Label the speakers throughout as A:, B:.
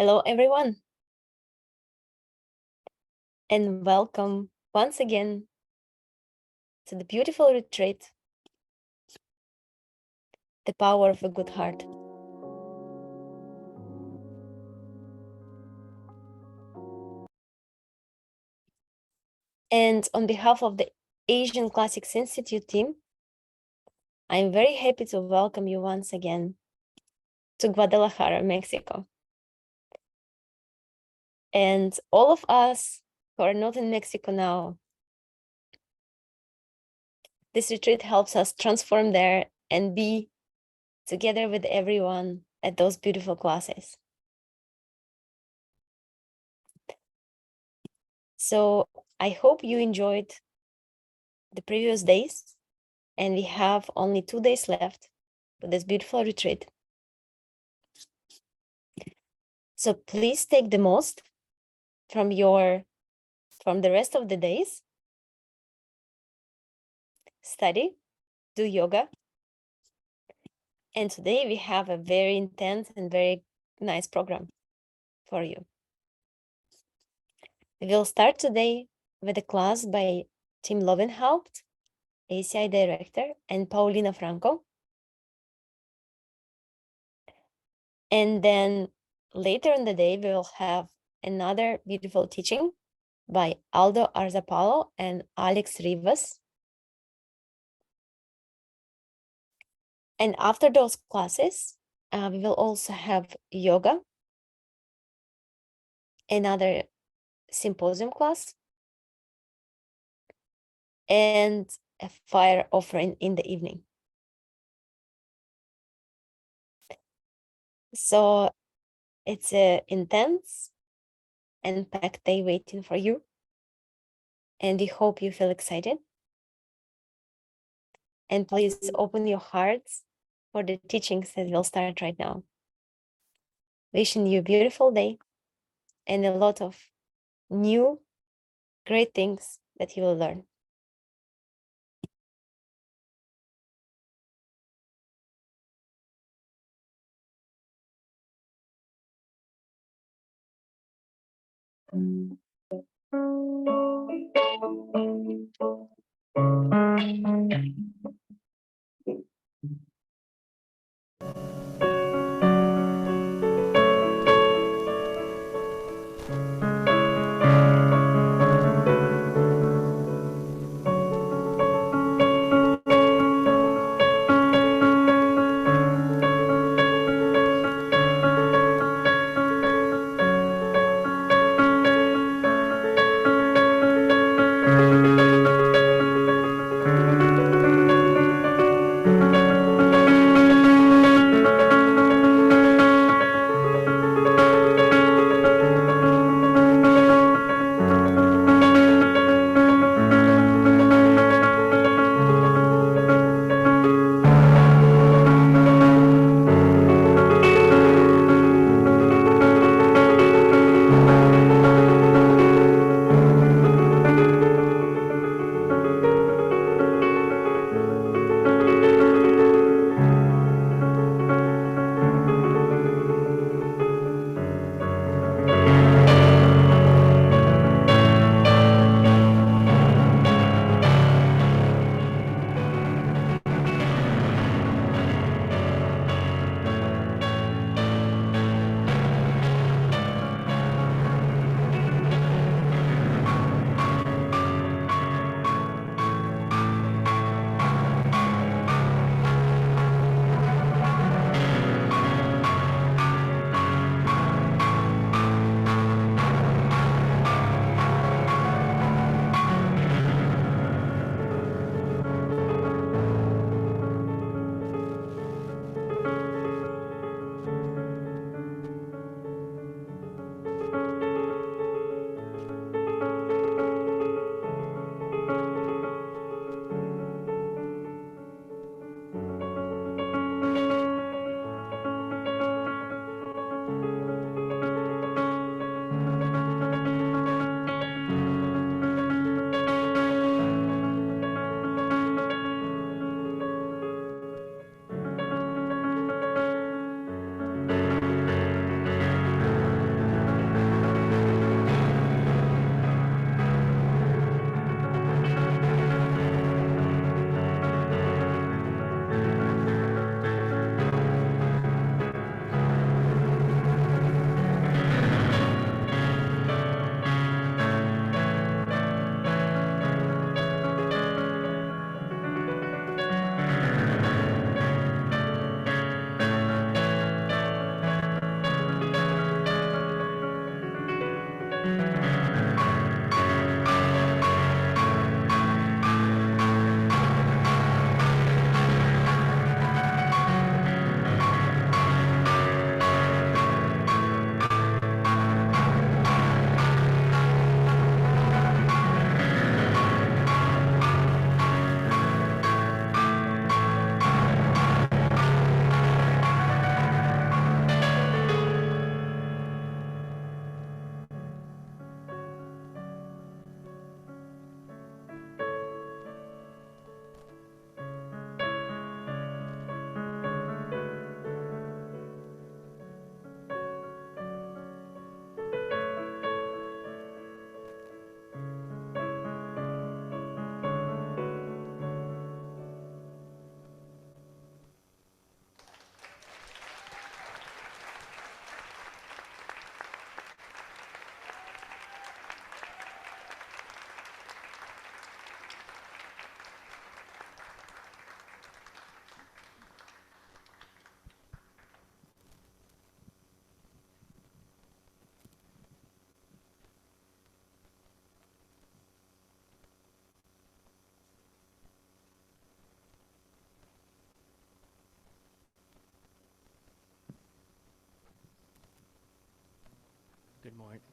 A: Hello, everyone, and welcome once again to the beautiful retreat, The Power of a Good Heart. And on behalf of the Asian Classics Institute team, I'm very happy to welcome you once again to Guadalajara, Mexico. And all of us who are not in Mexico now, this retreat helps us transform there and be together with everyone at those beautiful classes. So I hope you enjoyed the previous days, and we have only 2 days left for this beautiful retreat. So please take the most from the rest of the days. Study, do yoga. And today we have a very intense and very nice program for you. We will start today with a class by Tim Lowenhaupt, ACI Director, and Paulina Franco. And then later in the day, we will have another beautiful teaching by Aldo Arzapalo and Alex Rivas. And after those classes, we will also have yoga, another symposium class, and a fire offering in the evening. So it's an intense and packed day waiting for you. And we hope you feel excited. And please open your hearts for the teachings that will start right now. Wishing you a beautiful day and a lot of new great things that you will learn.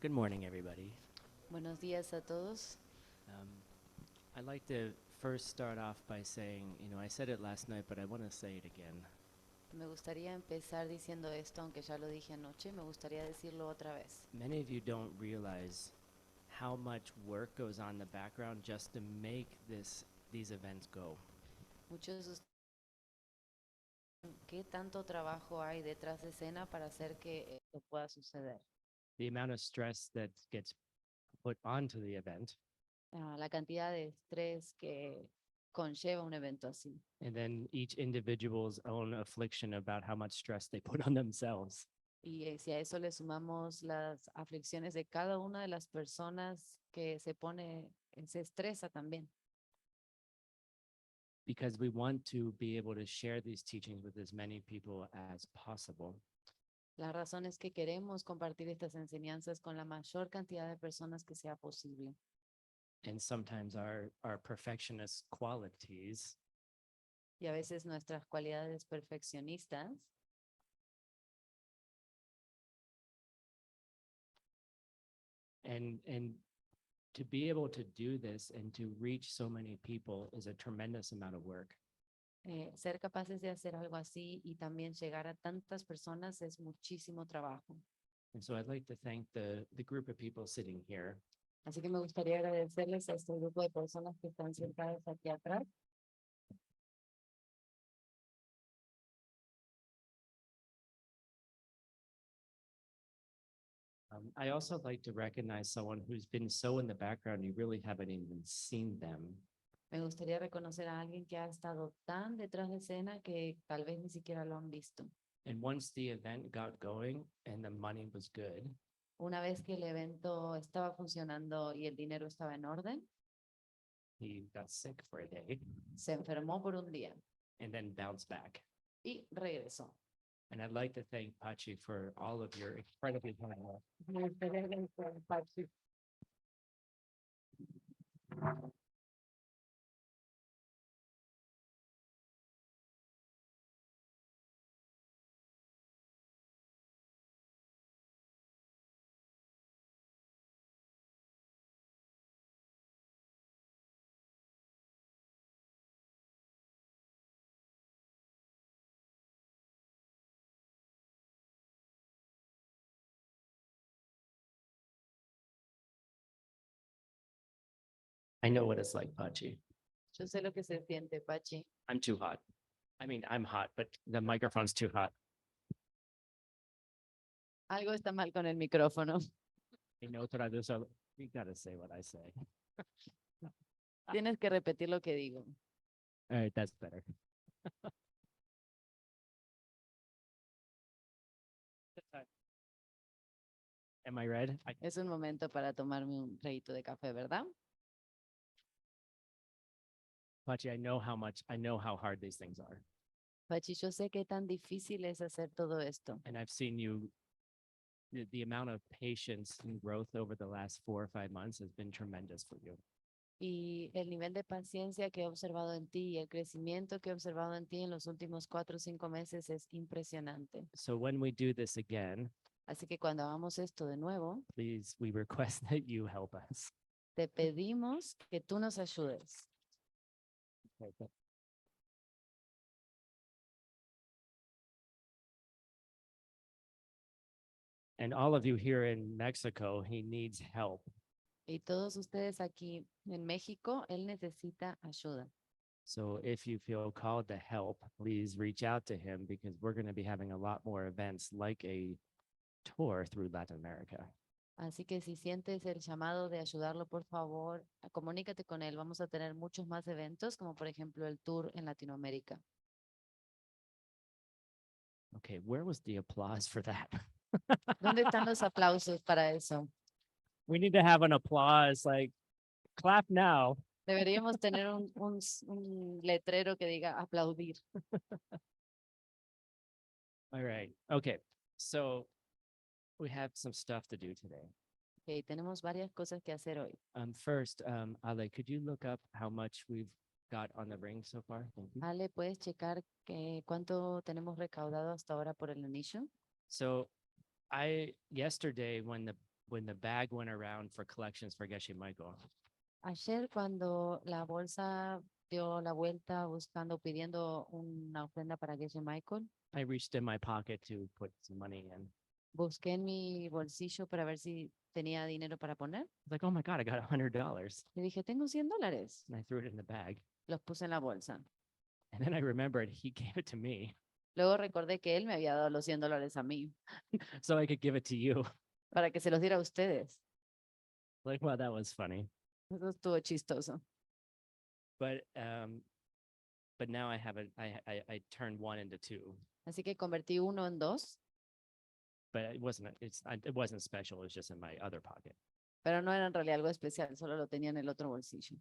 B: Good morning, everybody.
C: Buenos días a todos.
B: Um, I'd like to first start off by saying, I said it last night, but I want to say it again.
C: Me gustaría empezar diciendo esto, aunque ya lo dije anoche, me gustaría decirlo otra vez.
B: Many of you don't realize how much work goes on in the background just to make these events go.
C: Muchos de ustedes saben qué tanto trabajo hay detrás de escena para hacer que esto pueda suceder.
B: The amount of stress that gets put onto the event,
C: La cantidad de estrés que conlleva un evento así.
B: and then each individual's own affliction about how much stress they put on themselves.
C: Y si a eso le sumamos las aflicciones de cada una de las personas que se estresa también.
B: Because we want to be able to share these teachings with as many people as possible.
C: La razón es que queremos compartir estas enseñanzas con la mayor cantidad de personas que sea posible.
B: And sometimes our perfectionist qualities
C: Y a veces nuestras cualidades perfeccionistas
B: and to be able to do this and to reach so many people is a tremendous amount of work.
C: ser capaces de hacer algo así y también llegar a tantas personas es muchísimo trabajo.
B: And so I'd like to thank the group of people sitting here.
C: Así que me gustaría agradecerles a este grupo de personas que están sentadas aquí atrás.
B: I also like to recognize someone who's been so in the background, you really haven't even seen them.
C: Me gustaría reconocer a alguien que ha estado tan detrás de escena que tal vez ni siquiera lo han visto.
B: And once the event got going and the money was good,
C: Una vez que el evento estaba funcionando y el dinero estaba en orden,
B: he got sick for a day
C: se enfermó por un día
B: and then bounced back.
C: y regresó.
B: And I'd like to thank Pachi for all of your incredibly hard work.
C: Me gustaría agradecer a Pachi.
B: I know what it's like, Pachi.
C: Yo sé lo que se siente, Pachi.
B: I'm too hot. I mean, I'm hot, but the microphone's too hot.
C: Algo está mal con el micrófono.
B: I know that so you gotta say what I say.
C: Tienes que repetir lo que digo.
B: All right, that's better. Am I red?
C: Es un momento para tomarme un traguito de café, ¿verdad?
B: Pachi, I know how hard these things are.
C: Pachi, yo sé qué tan difícil es hacer todo esto.
B: And I've seen you, the amount of patience and growth over the last 4 or 5 months has been tremendous for you.
C: Y el nivel de paciencia que he observado en ti y el crecimiento que he observado en ti en los últimos 4 o 5 meses es impresionante.
B: So when we do this again,
C: Así que cuando hagamos esto de nuevo,
B: please, we request that you help us.
C: te pedimos que tú nos ayudes.
B: Okay. And all of you here in Mexico, he needs help.
C: Y todos ustedes aquí en México, él necesita ayuda.
B: So if you feel called to help, please reach out to him because we're going to be having a lot more events like a tour through Latin America.
C: Así que si sientes el llamado de ayudarlo, por favor, comunícate con él. Vamos a tener muchos más eventos, como por ejemplo el tour en Latinoamérica.
B: Okay, where was the applause for that?
C: ¿Dónde están los aplausos para eso?
B: We need to have an applause, like clap now.
C: Deberíamos tener un letrero que diga aplaudir.
B: All right. Okay. So we have some stuff to do today.
C: Okay, tenemos varias cosas que hacer hoy.
B: First, Ale, could you look up how much we've got on the ring so far? Thank you.
C: Ale, ¿puedes checar cuánto tenemos recaudado hasta ahora por el anillo?
B: So yesterday when when the bag went around for collections for Geshe Michael,
C: Ayer cuando la bolsa dio la vuelta buscando, pidiendo una ofrenda para Geshe Michael,
B: I reached in my pocket to put some money in.
C: busqué en mi bolsillo para ver si tenía dinero para poner.
B: I was like, oh my God, I got $100.
C: Y dije, tengo $100.
B: And I threw it in the bag.
C: Los puse en la bolsa.
B: And then I remembered he gave it to me
C: Luego recordé que él me había dado los $100 a mí
B: so I could give it to you.
C: para que se los diera a ustedes.
B: Like, wow, that was funny.
C: Eso estuvo chistoso.
B: But now I have I turned one into two.
C: Así que convertí uno en dos,
B: But it wasn't special. It was just in my other pocket.
C: pero no era en realidad algo especial, solo lo tenía en el otro bolsillo.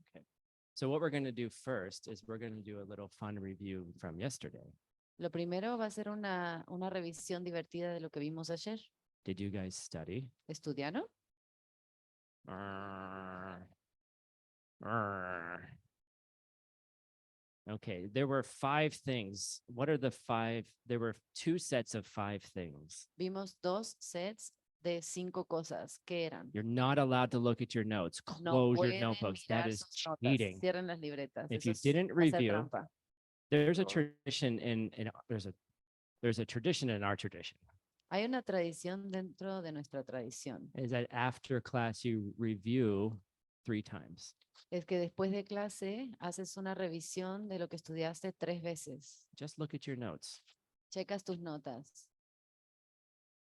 B: So what we're going to do first is we're going to do a little fun review from yesterday.
C: Lo primero va a ser una revisión divertida de lo que vimos ayer.
B: Did you guys study?
C: ¿Estudiaron?
B: Okay, there were 5 things. What are the 5? There were 2 sets of 5 things.
C: Vimos 2 sets de 5 cosas. ¿Qué eran?
B: You're not allowed to look at your notes.
C: No
B: Close your
C: pueden
B: notebooks. That
C: mirar
B: is
C: sus notas.
B: cheating.
C: Cierren las libretas.
B: If
C: Eso
B: you
C: es
B: didn't
C: hacer
B: review,
C: trampa.
B: there's a tradition there's a tradition in our tradition.
C: Hay una tradición dentro de nuestra tradición.
B: Is that after class you review 3 times.
C: Es que después de clase haces una revisión de lo que estudiaste 3 veces.
B: Just look at your notes.
C: Checas tus notas.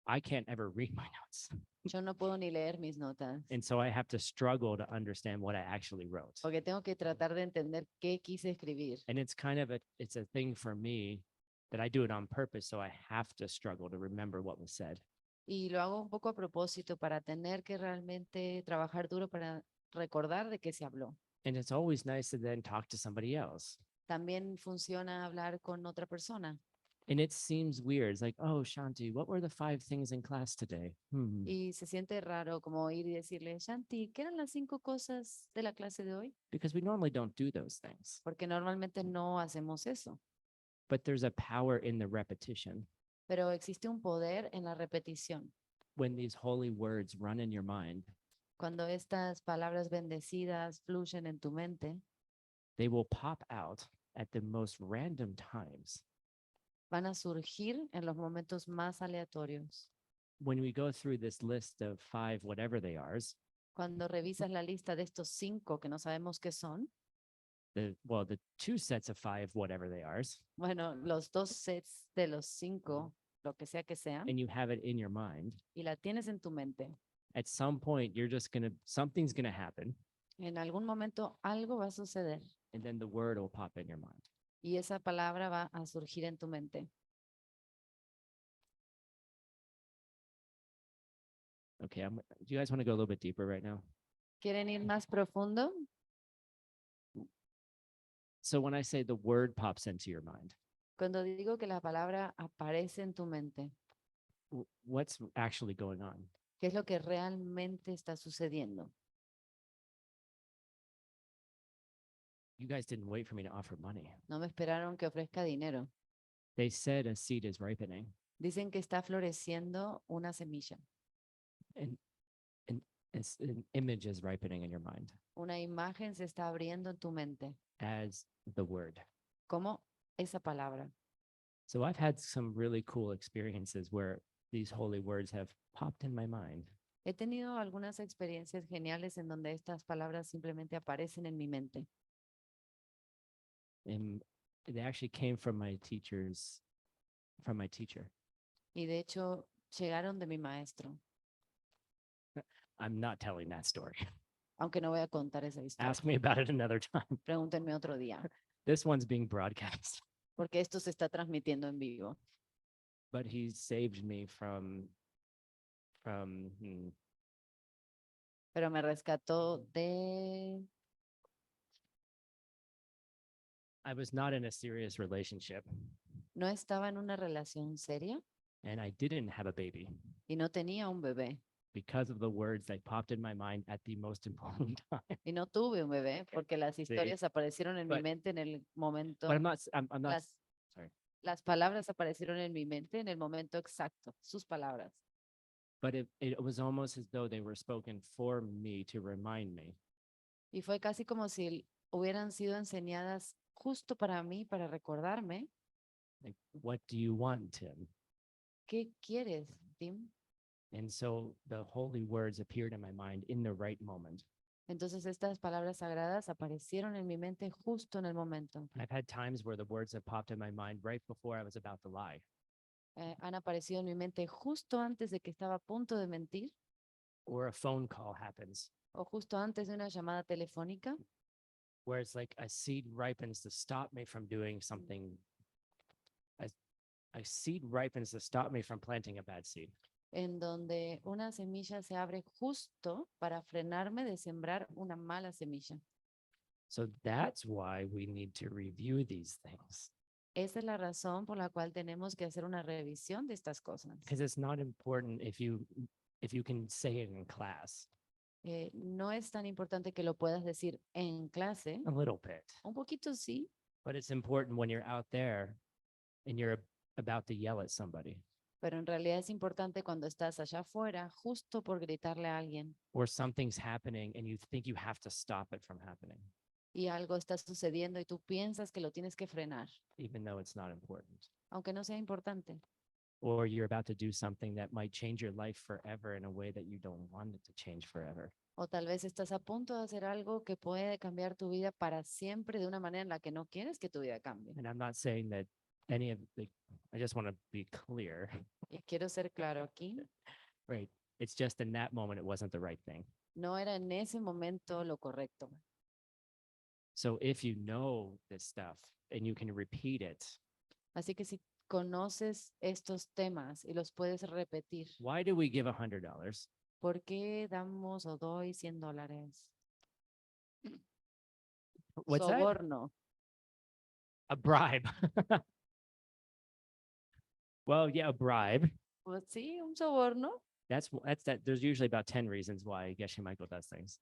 B: I can't ever read my notes.
C: Yo no puedo ni leer mis notas
B: And so I have to struggle to understand what I actually wrote.
C: porque tengo que tratar de entender qué quise escribir.
B: And it's kind of it's a thing for me that I do it on purpose. So I have to struggle to remember what was said.
C: Y lo hago un poco a propósito para tener que realmente trabajar duro para recordar de qué se habló.
B: And it's always nice to then talk to somebody else.
C: También funciona hablar con otra persona.
B: And it seems weird. It's like, oh, Shanti, what were the 5 things in class today?
C: Y se siente raro como ir y decirle, Shanti, ¿qué eran las 5 cosas de la clase de hoy?
B: Because we normally don't do those things.
C: Porque normalmente no hacemos eso.
B: But there's a power in the repetition.
C: Pero existe un poder en la repetición.
B: When these holy words run in your mind,
C: Cuando estas palabras bendecidas fluyen en tu mente,
B: they will pop out at the most random times.
C: van a surgir en los momentos más aleatorios.
B: When we go through this list of 5, whatever they are,
C: Cuando revisas la lista de estos 5 que no sabemos qué son,
B: the 2 sets of 5, whatever they are,
C: bueno, los 2 sets de los 5, lo que sea que sean,
B: and you have it in your mind,
C: y la tienes en tu mente,
B: at some point something's gonna happen,
C: en algún momento algo va a suceder
B: and then the word will pop in your mind.
C: y esa palabra va a surgir en tu mente.
B: Okay, do you guys want to go a little bit deeper right now?
C: ¿Quieren ir más profundo?
B: So when I say the word pops into your mind,
C: Cuando digo que la palabra aparece en tu mente,
B: what's actually going on?
C: ¿qué es lo que realmente está sucediendo?
B: You guys didn't wait for me to offer money.
C: No me esperaron que ofrezca dinero.
B: They said a seed is ripening.
C: Dicen que está floreciendo una semilla.
B: And an image is ripening in your mind
C: Una imagen se está abriendo en tu mente,
B: as the word.
C: como esa palabra.
B: So I've had some really cool experiences where these holy words have popped in my mind.
C: He tenido algunas experiencias geniales en donde estas palabras simplemente aparecen en mi mente.
B: And they actually came from my teacher.
C: Y de hecho, llegaron de mi maestro,
B: I'm not telling that story.
C: aunque no voy a contar esa historia.
B: Ask me about it another time.
C: Pregúntenme otro día,
B: This one's being broadcast.
C: porque esto se está transmitiendo en vivo.
B: But he saved me from
C: Pero me rescató de...
B: I was not in a serious relationship
C: No estaba en una relación seria
B: and I didn't have a baby
C: y no tenía un bebé.
B: because of the words that popped in my mind at the most important time.
C: Y no tuve un bebé porque las historias aparecieron en mi
B: But-
C: mente en el momento.
B: But I'm not
C: Las,
B: sorry.
C: las palabras aparecieron en mi mente en el momento exacto, sus palabras.
B: but it was almost as though they were spoken for me to remind me.
C: Y fue casi como si hubieran sido enseñadas justo para mí, para recordarme,
B: Like, what do you want, Tim?
C: ¿qué quieres, Tim?
B: And so the holy words appeared in my mind in the right moment.
C: Entonces estas palabras sagradas aparecieron en mi mente justo en el momento.
B: I've had times where the words have popped in my mind right before I was about to lie.
C: Han aparecido en mi mente justo antes de que estaba a punto de mentir
B: Or a phone call happens
C: o justo antes de una llamada telefónica,
B: where it's like a seed ripens to stop me from doing something. A seed ripens to stop me from planting a bad seed.
C: en donde una semilla se abre justo para frenarme de sembrar una mala semilla.
B: So that's why we need to review these things.
C: Esa es la razón por la cual tenemos que hacer una revisión de estas cosas.
B: Because it's not important if you can say it in class
C: No es tan importante que lo puedas decir en clase,
B: a little bit,
C: un poquito sí,
B: but it's important when you're out there and you're about to yell at somebody
C: pero en realidad es importante cuando estás allá afuera justo por gritarle a alguien
B: or something's happening and you think you have to stop it from happening,
C: y algo está sucediendo y tú piensas que lo tienes que frenar,
B: even though it's not important.
C: aunque no sea importante.
B: Or you're about to do something that might change your life forever in a way that you don't want it to change forever.
C: O tal vez estás a punto de hacer algo que puede cambiar tu vida para siempre de una manera en la que no quieres que tu vida cambie.
B: And I'm not saying that I just want to be clear,
C: Y quiero ser claro aquí,
B: right? It's just in that moment, it wasn't the right thing.
C: no era en ese momento lo correcto.
B: So if you know this stuff and you can repeat it,
C: Así que si conoces estos temas y los puedes repetir,
B: why do we give $100?
C: ¿por qué damos o doy $100?
B: What's that?
C: Soborno.
B: A bribe. Well, yeah, a bribe.
C: Pues sí, un soborno.
B: That's that. There's usually about 10 reasons why Geshe Michael does things.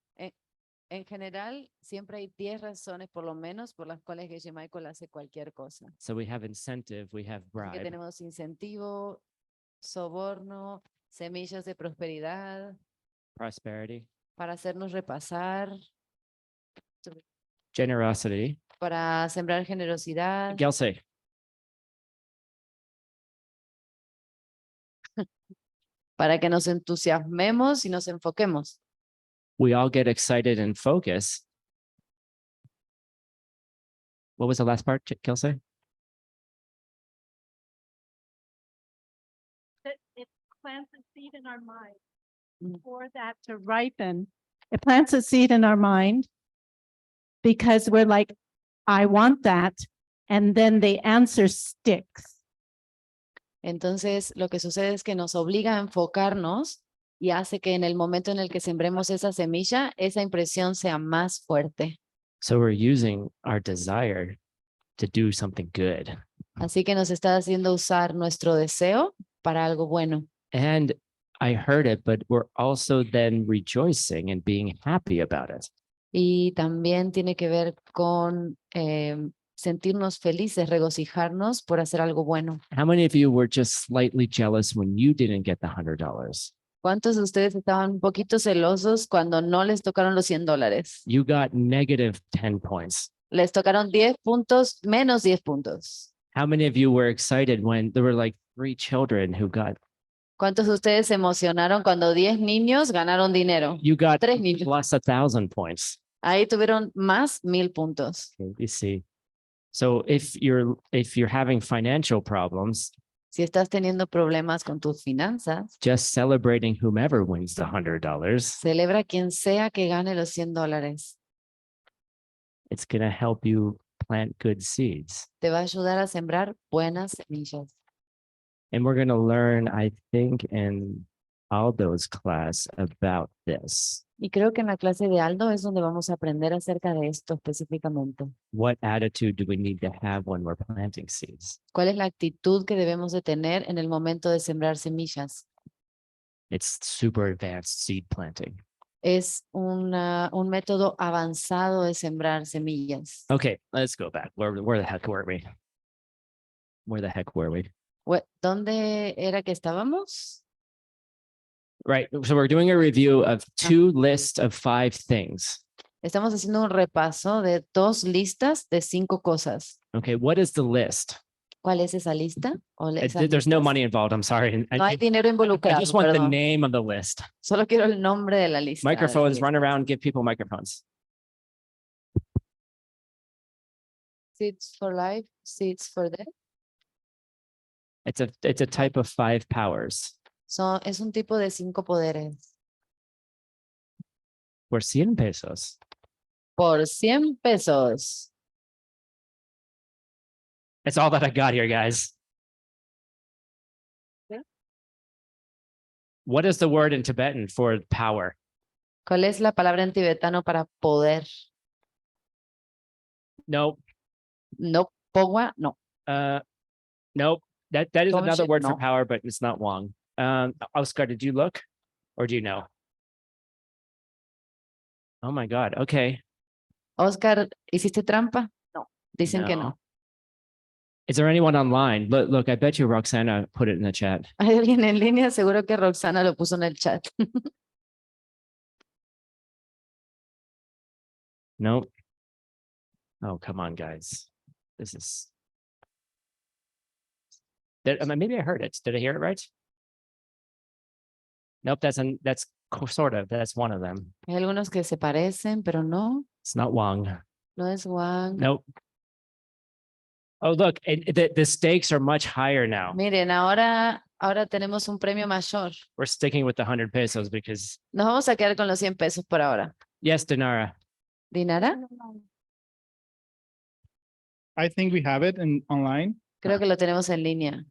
C: En general, siempre hay 10 razones por lo menos por las cuales Geshe Michael hace cualquier cosa.
B: So we have incentive, we have
C: Así que
B: bribe,
C: tenemos incentivo, soborno, semillas de prosperidad
B: prosperity,
C: para hacernos repasar,
B: generosity.
C: para sembrar generosidad,
B: Gelsey,
C: para que nos entusiasmemos y nos enfoquemos.
B: we all get excited and focus. What was the last part, Gelsey?
D: That it plants a seed in our mind
C: Mm.
D: for that to ripen. It plants a seed in our mind because we're like, I want that. And then the answer sticks.
C: Entonces, lo que sucede es que nos obliga a enfocarnos y hace que en el momento en el que sembremos esa semilla, esa impresión sea más fuerte.
B: So we're using our desire to do something good.
C: Así que nos está haciendo usar nuestro deseo para algo bueno.
B: And I heard it, but we're also then rejoicing and being happy about it.
C: Y también tiene que ver con sentirnos felices, regocijarnos por hacer algo bueno.
B: How many of you were just slightly jealous when you didn't get the $100?
C: ¿Cuántos de ustedes estaban un poquito celosos cuando no les tocaron los $100?
B: You got negative 10 points.
C: Les tocaron 10 puntos, menos 10 puntos.
B: How many of you were excited when there were like 3 children who got,
C: ¿Cuántos de ustedes se emocionaron cuando 10 niños ganaron dinero?
B: you got
C: 3 niños.
B: plus 1,000 points?
C: Ahí tuvieron más 1000 puntos.
B: Okay, you see. So if you're having financial problems,
C: Si estás teniendo problemas con tus finanzas,
B: just celebrating whomever wins the $100,
C: celebra a quien sea que gane los $100.
B: it's going to help you plant good seeds.
C: Te va a ayudar a sembrar buenas semillas.
B: And we're going to learn, I think, in Aldo's class about this.
C: Y creo que en la clase de Aldo es donde vamos a aprender acerca de esto específicamente.
B: What attitude do we need to have when we're planting seeds?
C: ¿Cuál es la actitud que debemos de tener en el momento de sembrar semillas?
B: It's super advanced seed planting.
C: Es un método avanzado de sembrar semillas.
B: Okay, let's go back. Where the heck were we? Where the heck were we?
C: ¿Dónde era que estábamos?
B: Right. So we're doing a review of 2 lists of 5 things.
C: Estamos haciendo un repaso de 2 listas de 5 cosas.
B: Okay. What is the list?
C: ¿Cuál es esa lista? O esas
B: There's no
C: listas?
B: money involved. I'm sorry.
C: No hay dinero
B: I
C: involucrado,
B: just want the
C: perdón.
B: name of the list.
C: Solo quiero el nombre de la lista. de la
B: Microphones,
C: lista.
B: run around, give people microphones.
C: Seats for life, seats for death.
B: It's a type of 5 powers.
C: Es un tipo de 5 poderes.
B: Por 100 pesos.
C: Por 100 pesos.
B: That's all that I got here, guys.
C: Yeah.
B: What is the word in Tibetan for power?
C: ¿Cuál es la palabra en tibetano para poder?
B: Nope.
C: No, pogwa, no.
B: Nope. That is another
C: Gongshi,
B: word for
C: no.
B: power, but it's not Wong. Oscar, did you look or do you know? Oh my God. Okay.
C: Oscar, ¿hiciste trampa? No. Dicen que no.
B: No. Is there anyone online? Look, I bet you Roxana put it in the chat.
C: ¿Hay alguien en línea? Seguro que Roxana lo puso en el chat.
B: Nope. Oh, come on, guys. This is. Maybe I heard it. Did I hear it right? Nope, that's sort of. That's one of them.
C: Hay algunos que se parecen, pero no.
B: It's not Wong.
C: No es Wang.
B: Nope. Oh, look, the stakes are much higher now.
C: Miren, ahora tenemos un premio mayor.
B: We're sticking with the 100 pesos because,
C: Nos vamos a quedar con los 100 pesos por ahora.
B: yes, Dinara.
C: ¿Dinara?
E: I think we have it online.
C: Creo que lo tenemos en línea.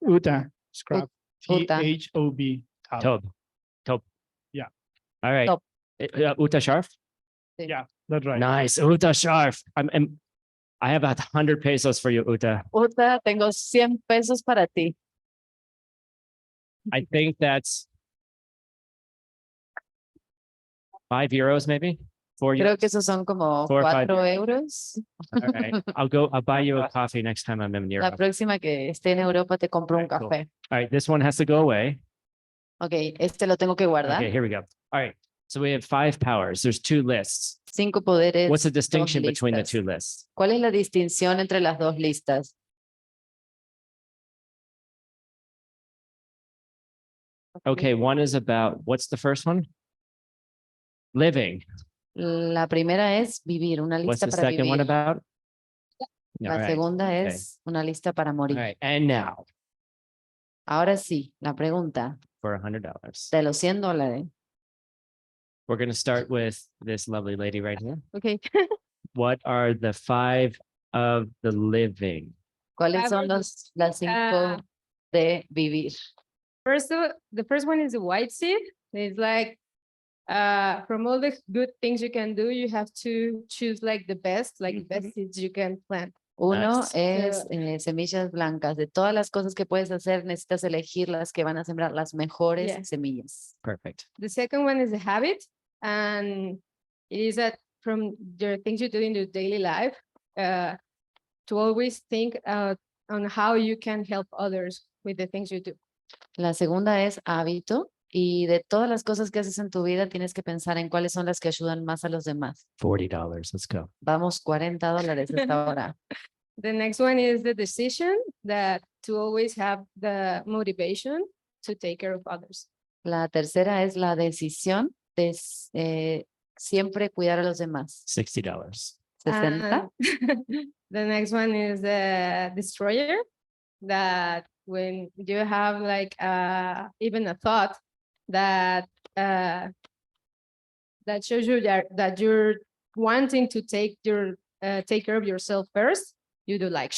E: Uta, scrap.
C: Uta.
E: THOB. tab.
B: Tob.
E: Yeah.
B: All right.
C: Tob.
B: Uta Sharf.
E: Yeah, that's right.
B: Nice. Uta Sharf. I have 100 pesos for you, Uta.
C: Uta, tengo 100 pesos para ti.
B: I think that's 5 euros, maybe 4 euros.
C: Creo que esos son como
B: 4 or 5
C: 4 euros.
B: All right. I'll buy you a coffee next time I'm in
C: La
B: Europe.
C: próxima que esté en Europa te compro un
B: Alright, cool.
C: café.
B: All right. This one has to go away.
C: Ok, este lo tengo que guardar.
B: Okay, here we go. All right. So we have 5 powers. There's 2 lists.
C: 5 poderes.
B: What's the distinction between the
C: listas.
B: 2 lists?
C: ¿Cuál es la distinción entre las 2 listas?
B: Okay, one is about, what's the first one? Living.
C: La primera es vivir, una
B: What's
C: lista
B: the
C: para
B: second one
C: vivir.
B: about?
C: La
B: All right.
C: segunda
B: okay.
C: es una lista para
B: All
C: morir.
B: right. And now
C: Ahora sí, la pregunta
B: for $100.
C: de los $100.
B: We're going to start with this lovely lady right here.
F: Okay.
B: What are the 5 of the living?
C: ¿Cuáles son
F: Average,
C: las 5
F: ah,
C: de vivir?
F: The first one is the white seed. It's like from all the good things you can do, you have to choose like the best seeds you can plant.
C: Uno
B: Nice.
C: es semillas blancas. De todas las cosas que puedes hacer, necesitas elegir las que van a sembrar las mejores
F: Yeah.
C: semillas.
B: Perfect.
F: The second one is a habit, and it is that from your things you do in your daily life, to always think on how you can help others with the things you do.
C: La segunda es hábito. Y de todas las cosas que haces en tu vida, tienes que pensar en cuáles son las que ayudan más a los demás.
B: $40. Let's go.
C: Vamos, $40 hasta ahora.
F: The next one is the decision that to always have the motivation to take care of others.
C: La tercera es la decisión de siempre cuidar a los demás.
B: $60.
C: 60.
F: The next one is the destroyer, that when you have like even a thought that that shows you that you're wanting to take care of yourself first, you do like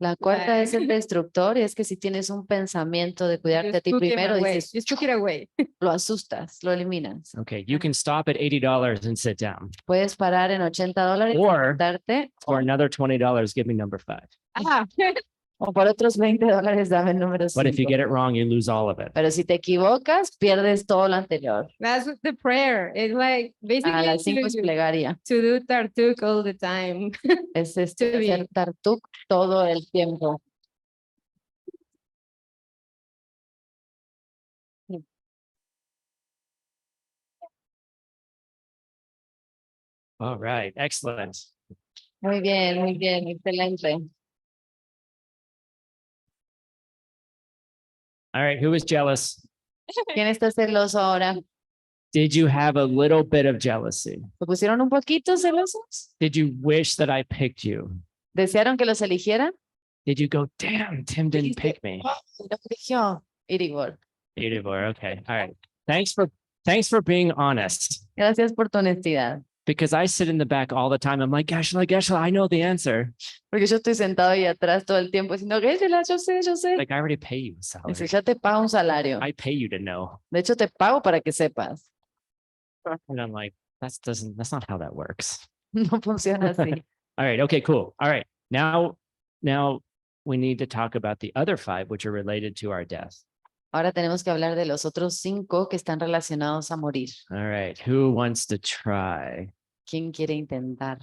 C: La cuarta es el destructor, y es que si tienes un pensamiento de cuidarte a ti primero, dices,
F: just took it away.
C: lo asustas, lo eliminas.
B: Okay, you can stop at $80 and sit down.
C: Puedes parar en $80 y
B: Or
C: sentarte,
B: for another $20, give me number 5.
F: Ah,
C: o por otros $20 dame el número
B: But if you
C: 5.
B: get it wrong, you lose all of it.
C: Pero si te equivocas, pierdes todo lo anterior.
F: that's what the prayer. It's like
C: A las 5 es
F: basically
C: plegaria.
F: to do tartuk all the time.
C: Es
F: To be-
C: hacer tartuk todo el tiempo.
B: All right, excellent.
C: Muy bien, excelente.
B: All right, who is jealous?
C: ¿Quién está celoso ahora?
B: Did you have a little bit of jealousy?
C: ¿Se pusieron un poquito celosos?
B: Did you wish that I picked you?
C: ¿Desearon que los eligiera?
B: Did you go, damn, Tim didn't
C: Dijiste,
B: pick me?
C: "Oh, lo eligió". Irigor.
B: Beautiful. Okay. All right. Thanks for being honest.
C: Gracias por tu honestidad.
B: Because I sit in the back all the time. I'm like, Geshe, I know the answer.
C: Porque yo estoy sentado ahí atrás todo el tiempo diciendo, Gisela, yo sé.
B: Like I already pay you a salary.
C: Dice, ya te pago un salario.
B: I pay you to know.
C: De hecho, te pago para que sepas.
B: And I'm like, that's not how that works.
C: No funciona así.
B: All right. Okay, cool. All right. Now we need to talk about the other 5, which are related to our death.
C: Ahora tenemos que hablar de los otros 5 que están relacionados a morir.
B: All right. Who wants to try?
C: ¿Quién quiere intentar?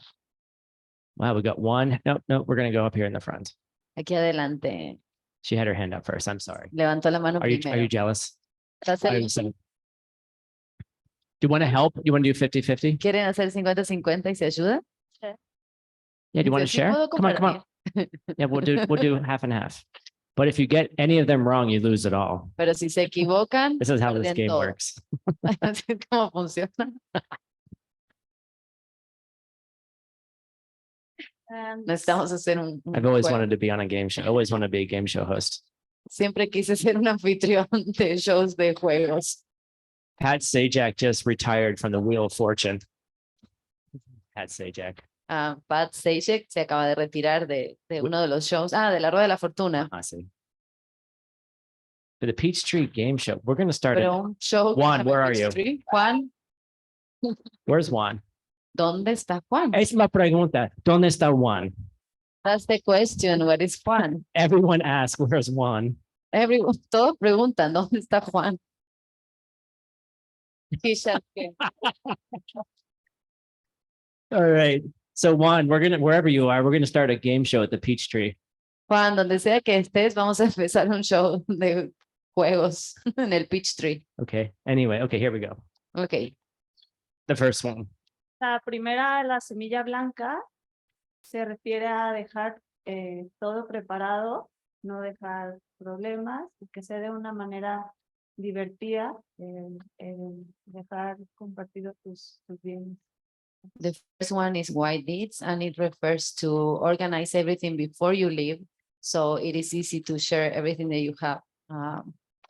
B: Wow, we got one. No, we're going to go up here in the front.
C: Aquí adelante.
B: She had her hand up first. I'm sorry.
C: Levantó la mano
B: Are you
C: primero.
B: jealous?
C: ¿Estás
B: I'm
C: celoso?
B: so- Do you want to help? You want to do 50-50?
C: ¿Quieren hacer 50-50 y se ayuda?
B: Yeah, do you want to
C: Dice, "Sí
B: share?
C: puedo
B: Come on.
C: compartir".
B: Yeah, we'll do half and half. But if you get any of them wrong, you lose it all.
C: Pero si se equivocan,
B: This is how this
C: pierden
B: game
C: todo.
B: works.
C: Así es como funciona. Necesitamos hacer un
B: I've always
C: juego.
B: wanted to be on a game show. I always want to be a game show host.
C: Siempre quise ser un anfitrión de shows de juegos.
B: Pat Sajak just retired from the Wheel of Fortune. Pat Sajak.
C: Pat Sajak se acaba de retirar de uno de los shows. De la Rueda de la Fortuna.
B: I see. For the Peachtree Game Show, we're going to start
C: Pero
B: it.
C: un show. que
B: Juan,
C: se llama
B: where are you?
C: Peachtree. Juan,
B: Where's Juan?
C: ¿dónde está Juan?
B: Es la pregunta. ¿Dónde está Juan?
C: That's the question. Where is Juan?
B: Everyone asks, where's Juan?
C: Todos preguntan, ¿dónde está Juan?
B: All right. So Juan, wherever you are, we're gonna start a game show at the Peachtree.
C: Juan, donde sea que estés, vamos a empezar un show de juegos en el Peachtree.
B: Okay. Anyway, okay, here we go.
C: Ok.
B: The first one.
G: La primera, la semilla blanca, se refiere a dejar todo preparado, no dejar problemas, y que sea de una manera divertida, dejar compartidos tus bienes.
C: The first one is white deeds, and it refers to organize everything before you leave. So it is easy to share everything that you have.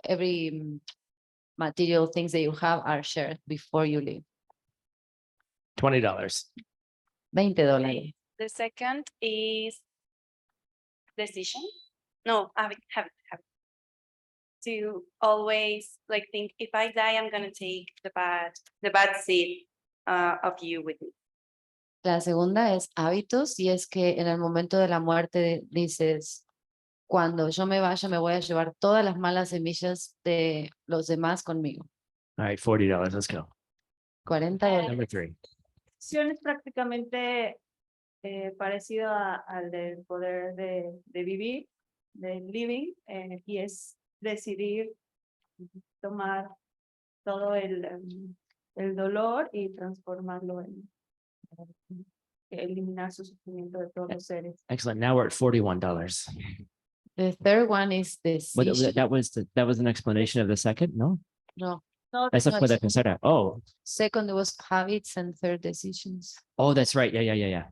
C: Every material things that you have are shared before you leave.
B: $20.
C: $20.
G: The second is decision. No, habit. To always think, if I die, I'm gonna take the bad seed of you with me.
C: La segunda es hábitos, y es que en el momento de la muerte dices, cuando yo me vaya, me voy a llevar todas las malas semillas de los demás conmigo.
B: All right, $40. Let's go.
C: $40.
B: Number 3.
G: Es prácticamente parecido al del poder de vivir, del living, y es decidir tomar todo el dolor y transformarlo en eliminar su sufrimiento de todos los seres.
B: Excellent. Now we're at $41.
C: The third one is
B: What-
C: decision.
B: that was an explanation of the second? No?
C: No,
G: No,
B: Esa
C: no,
B: fue la
C: it's-
B: tercera. Oh,
C: second was habits, and third decisions.
B: oh, that's right. Yeah.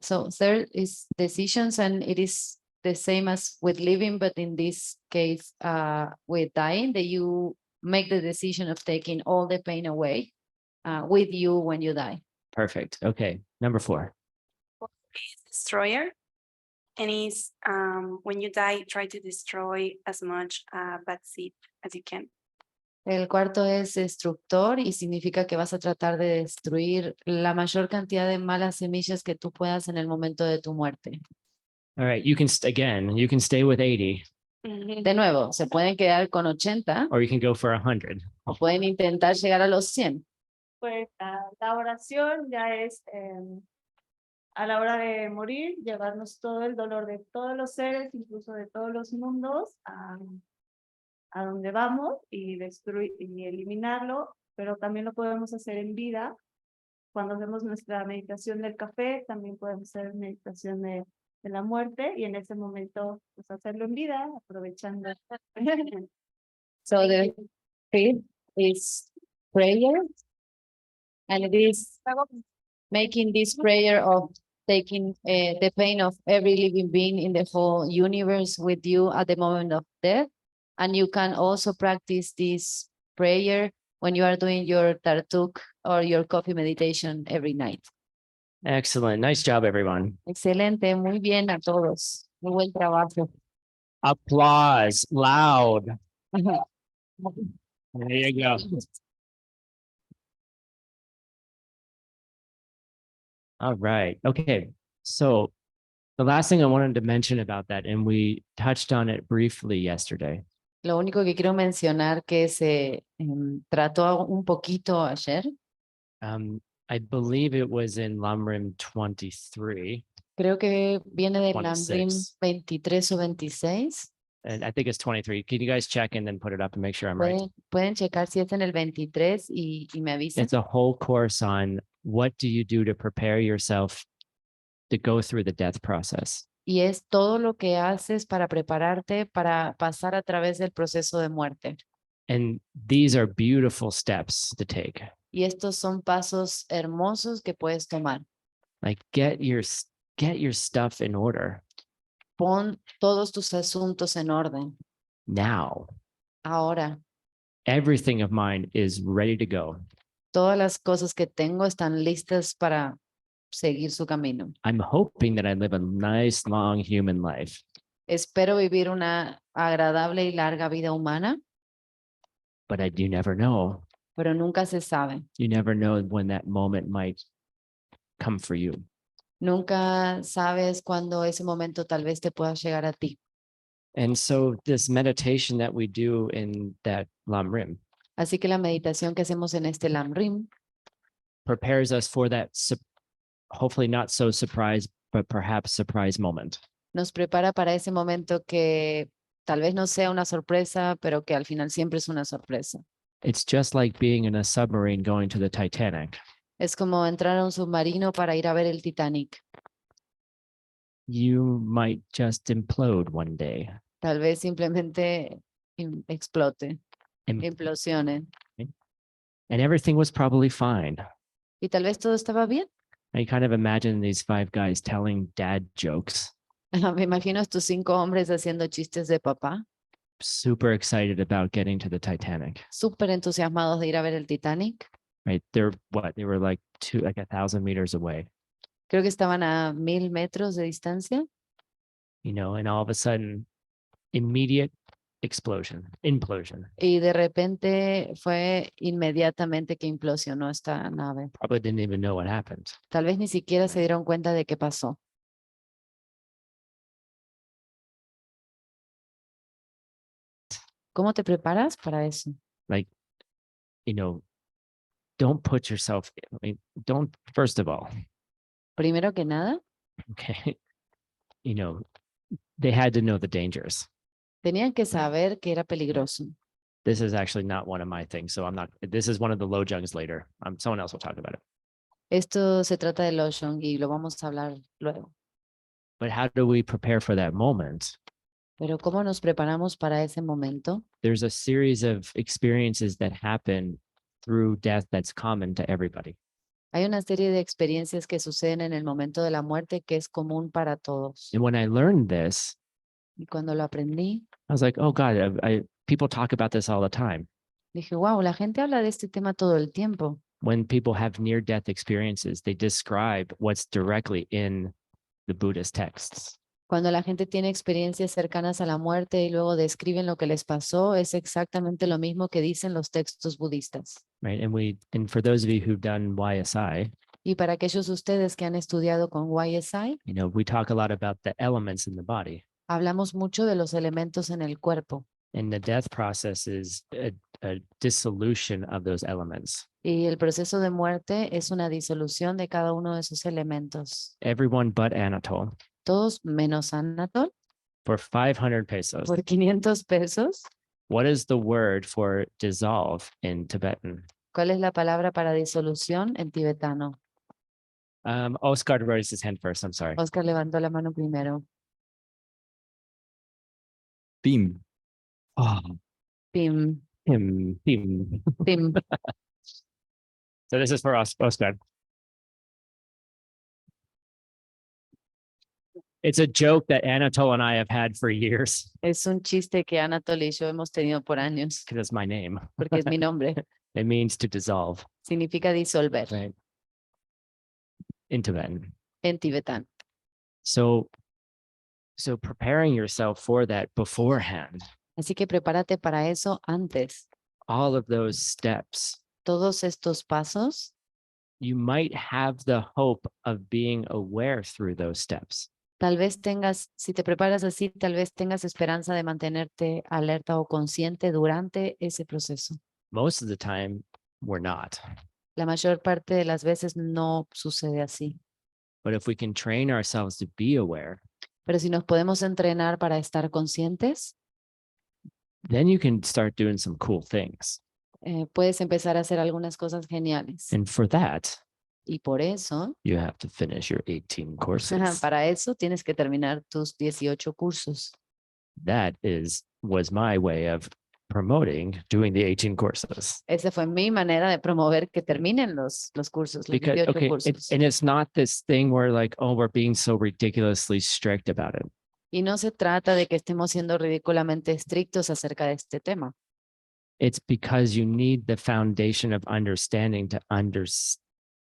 C: So third is decisions, and it is the same as with living, but in this case, with dying, that you make the decision of taking all the pain away with you when you die.
B: Perfect. Okay. Number 4.
H: Destroyer. And is when you die, try to destroy as much bad seed as you can.
C: El cuarto es destructor, y significa que vas a tratar de destruir la mayor cantidad de malas semillas que tú puedas en el momento de tu muerte.
B: All right. You can you can stay with 80
C: De nuevo, se pueden quedar con 80
B: or you can go for 100.
C: o pueden intentar llegar a los 100.
G: Pues la oración ya es a la hora de morir, llevarnos todo el dolor de todos los seres, incluso de todos los mundos, a donde vamos y destruir y eliminarlo, pero también lo podemos hacer en vida cuando hacemos nuestra meditación del café, también podemos hacer meditación de la muerte y en ese momento pues hacerlo en vida, aprovechando.
C: So the fifth is prayer. And it is making this prayer of taking the pain of every living being in the whole universe with you at the moment of death. And you can also practice this prayer when you are doing your tartuk or your coffee meditation every night.
B: Excellent. Nice job, everyone.
C: Excelente, muy bien a todos. Muy buen trabajo.
B: Applause, loud. There you go. All right. Okay. So the last thing I wanted to mention about that, and we touched on it briefly yesterday,
C: Lo único que quiero mencionar que se trató un poquito ayer,
B: I believe it was in Lamrim 23,
C: creo que viene del Lamrim
B: 26.
C: 23 o 26.
B: and I think it's 23. Can you guys check and then put it up and make sure I'm right?
C: Pueden checar si es en el 23 y me avisan.
B: It's a whole course on what do you do to prepare yourself to go through the death process.
C: Y es todo lo que haces para prepararte para pasar a través del proceso de muerte.
B: And these are beautiful steps to take.
C: Y estos son pasos hermosos que puedes tomar.
B: Like get your stuff in order
C: Pon todos tus asuntos en orden.
B: now.
C: Ahora,
B: Everything of mine is ready to go.
C: todas las cosas que tengo están listas para seguir su camino.
B: I'm hoping that I live a nice, long human life,
C: Espero vivir una agradable y larga vida humana,
B: but you never know.
C: pero nunca se sabe.
B: You never know when that moment might come for you.
C: Nunca sabes cuándo ese momento tal vez te pueda llegar a ti.
B: And so this meditation that we do in that Lamrim
C: Así que la meditación que hacemos en este Lamrim
B: prepares us for that, hopefully not so surprise, but perhaps surprise moment.
C: nos prepara para ese momento que tal vez no sea una sorpresa, pero que al final siempre es una sorpresa.
B: It's just like being in a submarine going to the Titanic.
C: Es como entrar a un submarino para ir a ver el Titanic.
B: You might just implode one day.
C: Tal vez simplemente explote,
B: And,
C: implosione.
B: and everything was probably fine.
C: Y tal vez todo estaba bien.
B: I kind of imagine these 5 guys telling dad jokes,
C: Me imagino a estos 5 hombres haciendo chistes de papá,
B: super excited about getting to the Titanic,
C: súper entusiasmados de ir a ver el Titanic.
B: right? They were like 1,000 meters away,
C: Creo que estaban a 1000 metros de distancia
B: and all of a sudden, immediate implosion.
C: y de repente fue inmediatamente que implosionó esta nave.
B: Probably didn't even know what happened.
C: Tal vez ni siquiera se dieron cuenta de qué pasó. ¿Cómo te preparas para eso?
B: Like, don't put yourself, don't, first of all,
C: Primero que nada,
B: okay, they had to know the dangers.
C: tenían que saber que era peligroso.
B: This is actually not one of my things. So this is one of the low jungs later. Someone else will talk about it.
C: Esto se trata de lotion y lo vamos a hablar luego.
B: But how do we prepare for that moment?
C: Pero ¿cómo nos preparamos para ese momento?
B: There's a series of experiences that happen through death that's common to everybody.
C: Hay una serie de experiencias que suceden en el momento de la muerte que es común para todos.
B: And when I learned this,
C: Y cuando lo aprendí,
B: I was like, oh God, people talk about this all the time.
C: dije, wow, la gente habla de este tema todo el tiempo.
B: When people have near-death experiences, they describe what's directly in the Buddhist texts.
C: Cuando la gente tiene experiencias cercanas a la muerte y luego describen lo que les pasó, es exactamente lo mismo que dicen los textos budistas.
B: Right. And for those of you who've done YSI,
C: Y para aquellos de ustedes que han estudiado con YSI,
B: we talk a lot about the elements in the body.
C: hablamos mucho de los elementos en el cuerpo.
B: And the death process is a dissolution of those elements.
C: Y el proceso de muerte es una disolución de cada uno de esos elementos.
B: Everyone but Anatole.
C: Todos menos Anatol,
B: For 500 pesos.
C: por 500 pesos.
B: What is the word for dissolve in Tibetan?
C: ¿Cuál es la palabra para disolución en tibetano?
B: Oscar raised his hand first. I'm sorry.
C: Oscar levantó la mano primero.
I: Team.
B: Oh,
C: Pim,
B: him.
C: Pim.
B: So this is for us, Oscar. It's a joke that Anatole and I have had for years
C: Es un chiste que Anatole y yo hemos tenido por años,
B: because it's my name.
C: porque es mi nombre.
B: It means to dissolve,
C: Significa disolver
B: right? In Tibetan.
C: en tibetano.
B: So preparing yourself for that beforehand,
C: Así que prepárate para eso antes.
B: all of those steps,
C: Todos estos pasos,
B: you might have the hope of being aware through those steps.
C: tal vez tengas, si te preparas así, tal vez tengas esperanza de mantenerte alerta o consciente durante ese proceso.
B: Most of the time, we're not.
C: La mayor parte de las veces no sucede así.
B: But if we can train ourselves to be aware,
C: Pero si nos podemos entrenar para estar conscientes,
B: then you can start doing some cool things.
C: puedes empezar a hacer algunas cosas geniales.
B: And for that,
C: Y por eso,
B: you have to finish your 18 courses.
C: para eso tienes que terminar tus 18 cursos.
B: That was my way of promoting doing the 18 courses.
C: Esa fue mi manera de promover que terminen los cursos, los
B: Because
C: 18
B: okay,
C: cursos.
B: and it's not this thing where like, oh, we're being so ridiculously strict about it.
C: Y no se trata de que estemos siendo ridículamente estrictos acerca de este tema.
B: It's because you need the foundation of understanding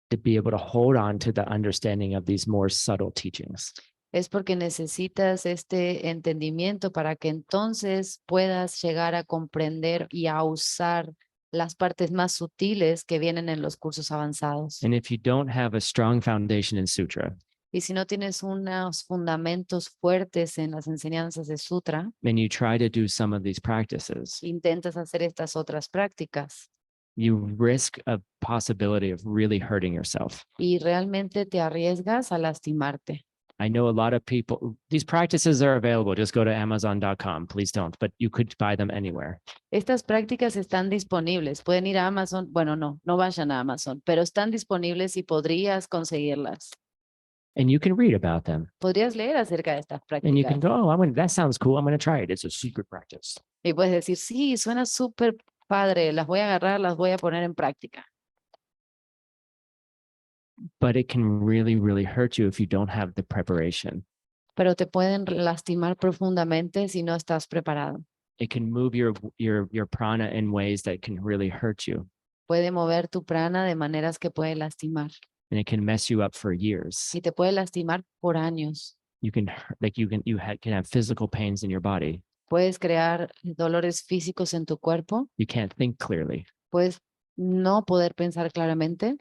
B: to be able to hold on to the understanding of these more subtle teachings.
C: Es porque necesitas este entendimiento para que entonces puedas llegar a comprender y a usar las partes más sutiles que vienen en los cursos avanzados.
B: And if you don't have a strong foundation in sutra,
C: Y si no tienes unos fundamentos fuertes en las enseñanzas de Sutra,
B: and you try to do some of these practices,
C: intentas hacer estas otras prácticas
B: you risk a possibility of really hurting yourself.
C: y realmente te arriesgas a lastimarte.
B: I know a lot of people, these practices are available. Just go to Amazon.com. Please don't, but you could buy them anywhere.
C: Estas prácticas están disponibles. Pueden ir a Amazon. Bueno, no vayan a Amazon, pero están disponibles y podrías conseguirlas.
B: And you can read about them.
C: Podrías leer acerca de estas
B: And you can
C: prácticas.
B: go, oh, that sounds cool. I'm going to try it. It's a secret practice.
C: Y puedes decir, sí, suena súper padre. Las voy a agarrar, las voy a poner en práctica.
B: But it can really, really hurt you if you don't have the preparation.
C: Pero te pueden lastimar profundamente si no estás preparado.
B: It can move your prana in ways that can really hurt you.
C: Puede mover tu prana de maneras que puede lastimar.
B: And it can mess you up for years.
C: Y te puede lastimar por años.
B: You can can have physical pains in your body.
C: Puedes crear dolores físicos en tu cuerpo.
B: You can't think clearly.
C: Puedes no poder pensar claramente.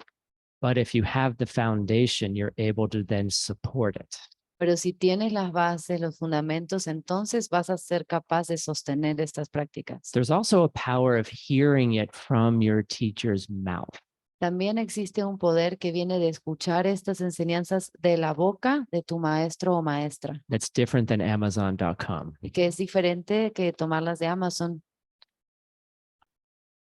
B: But if you have the foundation, you're able to then support it.
C: Pero si tienes las bases, los fundamentos, entonces vas a ser capaz de sostener estas prácticas.
B: There's also a power of hearing it from your teacher's mouth.
C: También existe un poder que viene de escuchar estas enseñanzas de la boca de tu maestro o maestra,
B: That's different than Amazon.com.
C: y que es diferente que tomarlas de Amazon.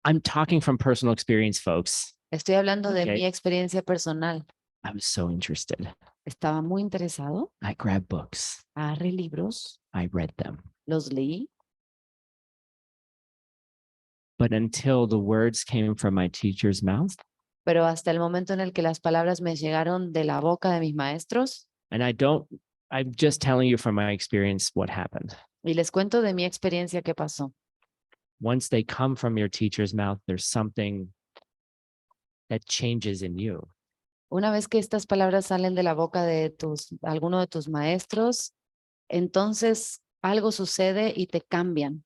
B: I'm talking from personal experience, folks.
C: Estoy hablando de
B: Ok.
C: mi experiencia personal.
B: I was so interested.
C: Estaba muy interesado,
B: I grabbed books.
C: agarré libros,
B: I read them.
C: los leí,
B: But until the words came from my teacher's mouth,
C: pero hasta el momento en el que las palabras me llegaron de la boca de mis maestros,
B: and I'm just telling you from my experience what happened.
C: y les cuento de mi experiencia qué pasó.
B: Once they come from your teacher's mouth, there's something that changes in you.
C: Una vez que estas palabras salen de la boca de alguno de tus maestros, entonces algo sucede y te cambian.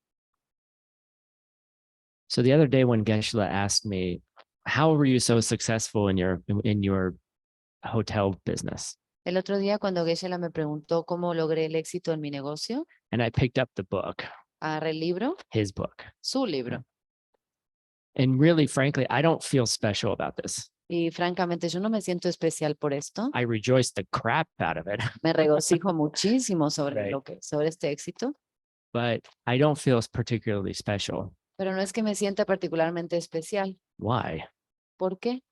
B: So the other day when Geshe-la asked me, how were you so successful in your hotel business?
C: El otro día cuando Geshe-la me preguntó cómo logré el éxito en mi negocio,
B: And I picked up the book,
C: agarré el libro,
B: his book.
C: su libro.
B: And really, frankly, I don't feel special about this.
C: Y francamente yo no me siento especial por esto.
B: I rejoice the crap out of it,
C: Me regocijo muchísimo sobre
B: Right.
C: sobre este éxito,
B: but I don't feel particularly special.
C: pero no es que me sienta particularmente especial.
B: Why?
C: ¿Por qué?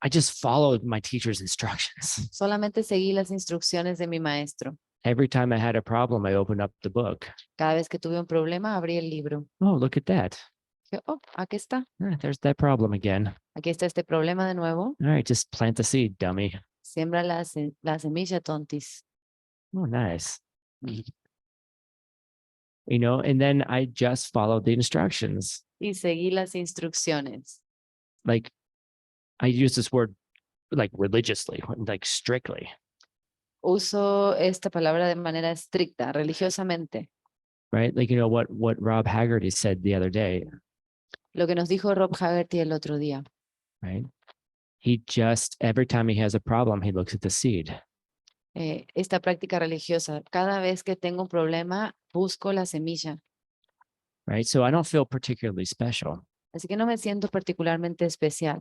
B: I just followed my teacher's instructions.
C: Solamente seguí las instrucciones de mi maestro.
B: Every time I had a problem, I opened up the book.
C: Cada vez que tuve un problema, abrí el libro.
B: Oh, look at that.
C: Dije, oh, aquí está.
B: There's that problem again.
C: Aquí está este problema de nuevo.
B: All right, just plant the seed, dummy.
C: Siembra la semilla, tontis.
B: Oh, nice. You know, and then I just followed the instructions.
C: Y seguí las instrucciones.
B: Like, I use this word like religiously, like strictly,
C: Uso esta palabra de manera estricta, religiosamente.
B: right? Like, you know, what Rob Haggerty said the other day,
C: Lo que nos dijo Rob Haggerty el otro día.
B: right? He just, every time he has a problem, he looks at the seed.
C: Esta práctica religiosa. Cada vez que tengo un problema, busco la semilla.
B: Right. So I don't feel particularly special,
C: Así que no me siento particularmente especial.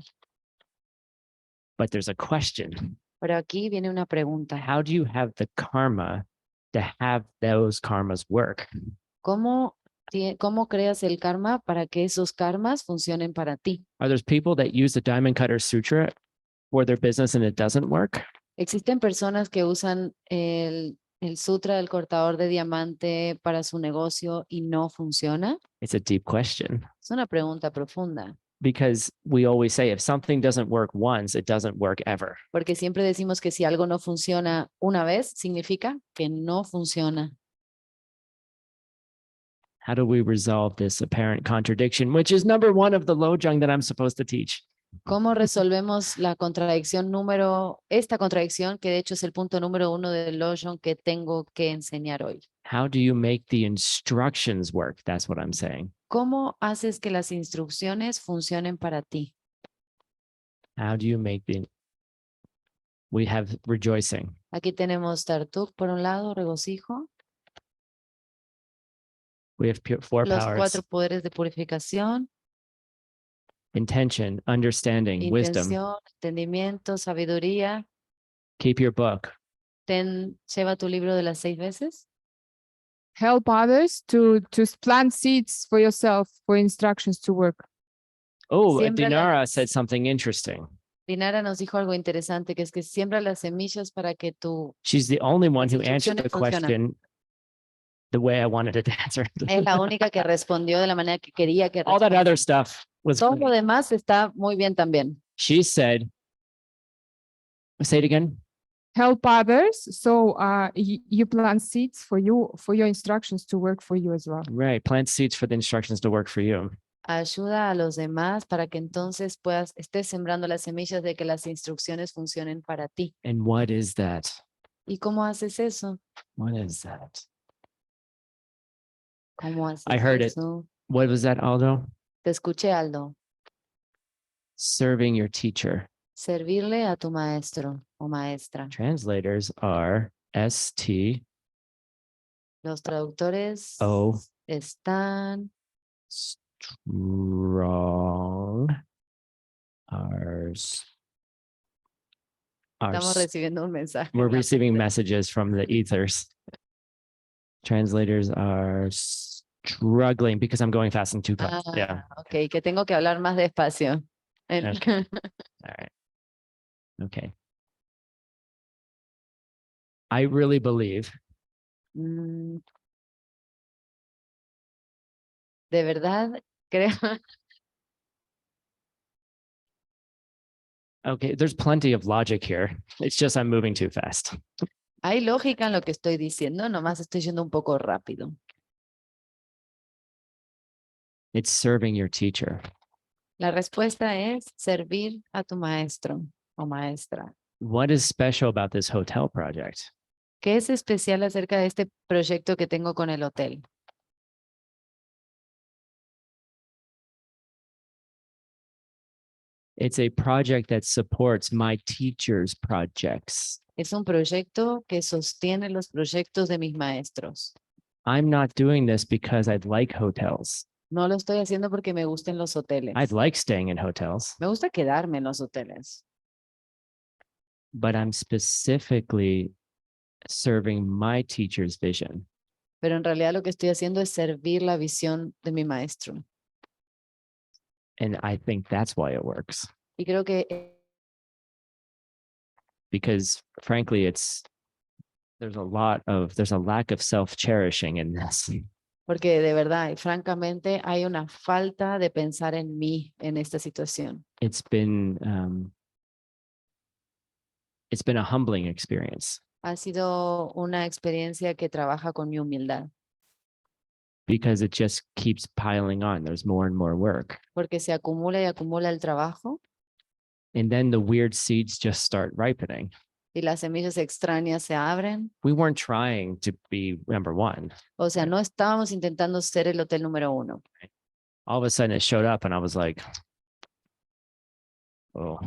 B: but there's a question.
C: Pero aquí viene una pregunta.
B: How do you have the karma to have those karmas work?
C: ¿Cómo creas el karma para que esos karmas funcionen para ti?
B: Are there people that use the Diamond Cutter Sutra for their business and it doesn't work?
C: ¿Existen personas que usan el sutra del cortador de diamante para su negocio y no funciona?
B: It's a deep question
C: Es una pregunta profunda,
B: because we always say if something doesn't work once, it doesn't work ever.
C: porque siempre decimos que si algo no funciona una vez, significa que no funciona.
B: How do we resolve this apparent contradiction, which is number one of the Lojong that I'm supposed to teach?
C: ¿Cómo resolvemos esta contradicción que de hecho es el punto número 1 del Lowenhaupt que tengo que enseñar hoy?
B: How do you make the instructions work? That's what I'm saying.
C: ¿Cómo haces que las instrucciones funcionen para ti?
B: How do you make we have rejoicing.
C: Aquí tenemos Tartuk por un lado, regocijo,
B: We have four
C: los
B: powers,
C: 4 poderes de purificación,
B: intention, understanding, wisdom.
C: intención, entendimiento, sabiduría.
B: Keep your book.
C: Lleva tu libro de las 6 veces.
I: Help others to plant seeds for yourself for instructions to work.
B: Oh,
C: Siembra
B: Dinara said something interesting.
C: Dinara nos dijo algo interesante, que es que siembra las semillas para que
B: She's the only one who
C: Las
B: answered the
C: instrucciones funcionan.
B: question the way I wanted it to answer.
C: es la única que respondió de la manera que quería que
B: All that
C: respondiera.
B: other stuff was
C: Todo
B: great.
C: lo demás está muy bien también.
B: She said, say it again.
I: Help others, so you plant seeds for your instructions to work for you as well.
B: Right. Plant seeds for the instructions to work for you.
C: Ayuda a los demás para que entonces estés sembrando las semillas de que las instrucciones funcionen para ti.
B: And what is that?
C: ¿Y cómo haces eso?
B: What is that?
C: ¿Cómo haces
B: I heard it.
C: eso?
B: What was that, Aldo?
C: Te escuché, Aldo.
B: Serving your teacher.
C: Servirle a tu maestro o maestra.
B: Translators are ST
C: Los traductores
B: O
C: están
B: strong.
C: Estamos recibiendo un mensaje.
B: We're
C: en la
B: receiving
C: mente.
B: messages from the ethers. Translators are struggling because I'm going fast and too fast. Yeah.
C: Ok, que tengo que hablar más despacio.
B: Okay. All right. Okay. I really believe
C: Mm, de verdad, creo.
B: okay, there's plenty of logic here. It's just I'm moving too fast.
C: Hay lógica en lo que estoy diciendo, nomás estoy yendo un poco rápido.
B: It's serving your teacher.
C: La respuesta es servir a tu maestro o maestra.
B: What is special about this hotel project?
C: ¿Qué es especial acerca de este proyecto que tengo con el hotel?
B: It's a project that supports my teacher's projects.
C: Es un proyecto que sostiene los proyectos de mis maestros.
B: I'm not doing this because I'd like hotels.
C: No lo estoy haciendo porque me gusten los hoteles.
B: I'd like staying in hotels,
C: Me gusta quedarme en los hoteles,
B: but I'm specifically serving my teacher's vision.
C: pero en realidad lo que estoy haciendo es servir la visión de mi maestro.
B: And I think that's why it works.
C: Y creo que
B: because frankly, there's a lack of self-cherishing in this.
C: Porque de verdad, y francamente, hay una falta de pensar en mí en esta situación.
B: It's been a humbling experience
C: Ha sido una experiencia que trabaja con mi humildad,
B: because it just keeps piling on. There's more and more work.
C: porque se acumula y acumula el trabajo
B: And then the weird seeds just start ripening.
C: y las semillas extrañas se abren.
B: We weren't trying to be number one.
C: O sea, no estábamos intentando ser el hotel número 1.
B: All of a sudden it showed up and I was like, oh,